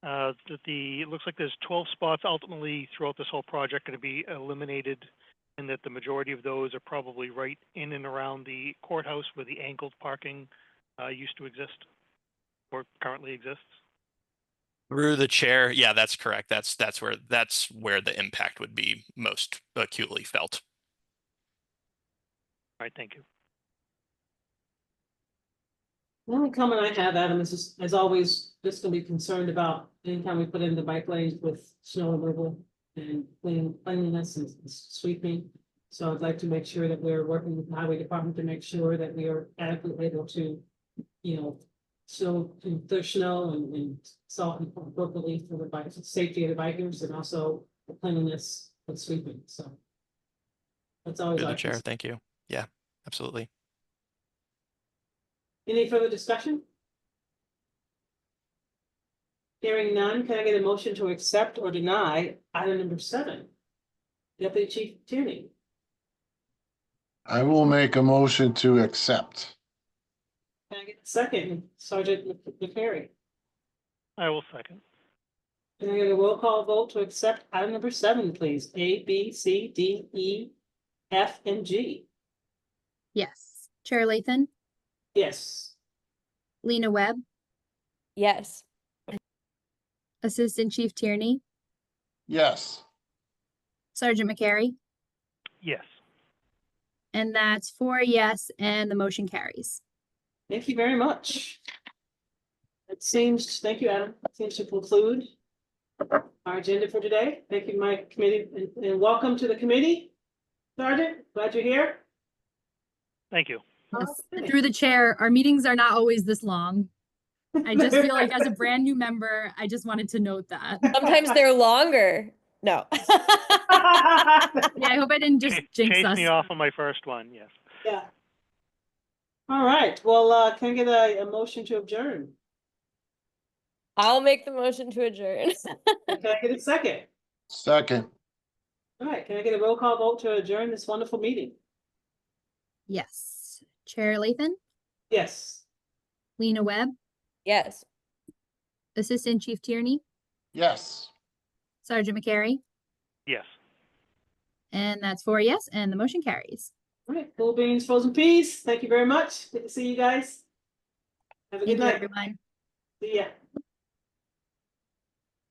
that it looks like there's 12 spots ultimately throughout this whole project going to be eliminated, and that the majority of those are probably right in and around the courthouse where the angled parking used to exist or currently exists? Through the chair, yeah, that's correct. That's where the impact would be most acutely felt. All right, thank you. The only comment I have, Adam, is just, as always, just gonna be concerned about anytime we put in the bike lanes with snow removal and cleanliness and sweeping. So I'd like to make sure that we're working with the highway department to make sure that we are adequately able to, so there's snow and salt and appropriately for the bikes, safety of the bikers, and also the cleanliness of sweeping, so. That's always Through the our chair, concern. thank you. Yeah, absolutely. Any further discussion? Hearing none, can I get a motion to accept or deny item number 7? Deputy Chief Tierney. I will make a motion to accept. Can I get a second, Sergeant McCary? I will second. Can I get a roll call vote to accept item number 7, please? A, B, C, D, E, F, and G. Yes. Chair Lathan, Yes. Lena Webb, Yes. Assistant Chief Tierney, Yes. Sergeant McCary, Yes. and that's 4 yes, and the motion carries. Thank you very much. It seems, thank you, Adam. That seems to conclude our agenda for today. Thank you, my committee, and welcome to the committee. Sergeant, glad you're here. Thank you. Yes. Okay. Through the chair, our meetings are not always this long. I just feel like as a brand new member, I just wanted to note that. Sometimes they're longer. No. Yeah, I hope I didn't just jinx Chase us. me off on my first one, yes. Yeah. All right, well, can I get a motion to adjourn? I'll make the motion to adjourn. Can I get a second? Second. All right, can I get a roll call vote to adjourn this wonderful meeting? Yes. Chair Lathan, Yes. Lena Webb, Yes. Assistant Chief Tierney, Yes. Sergeant McCary, Yes. and that's 4 yes, and the motion carries. All right, cool beans, frozen peas. Thank you very much. Good to see you guys. Have a Thank good you, night. everyone. See ya.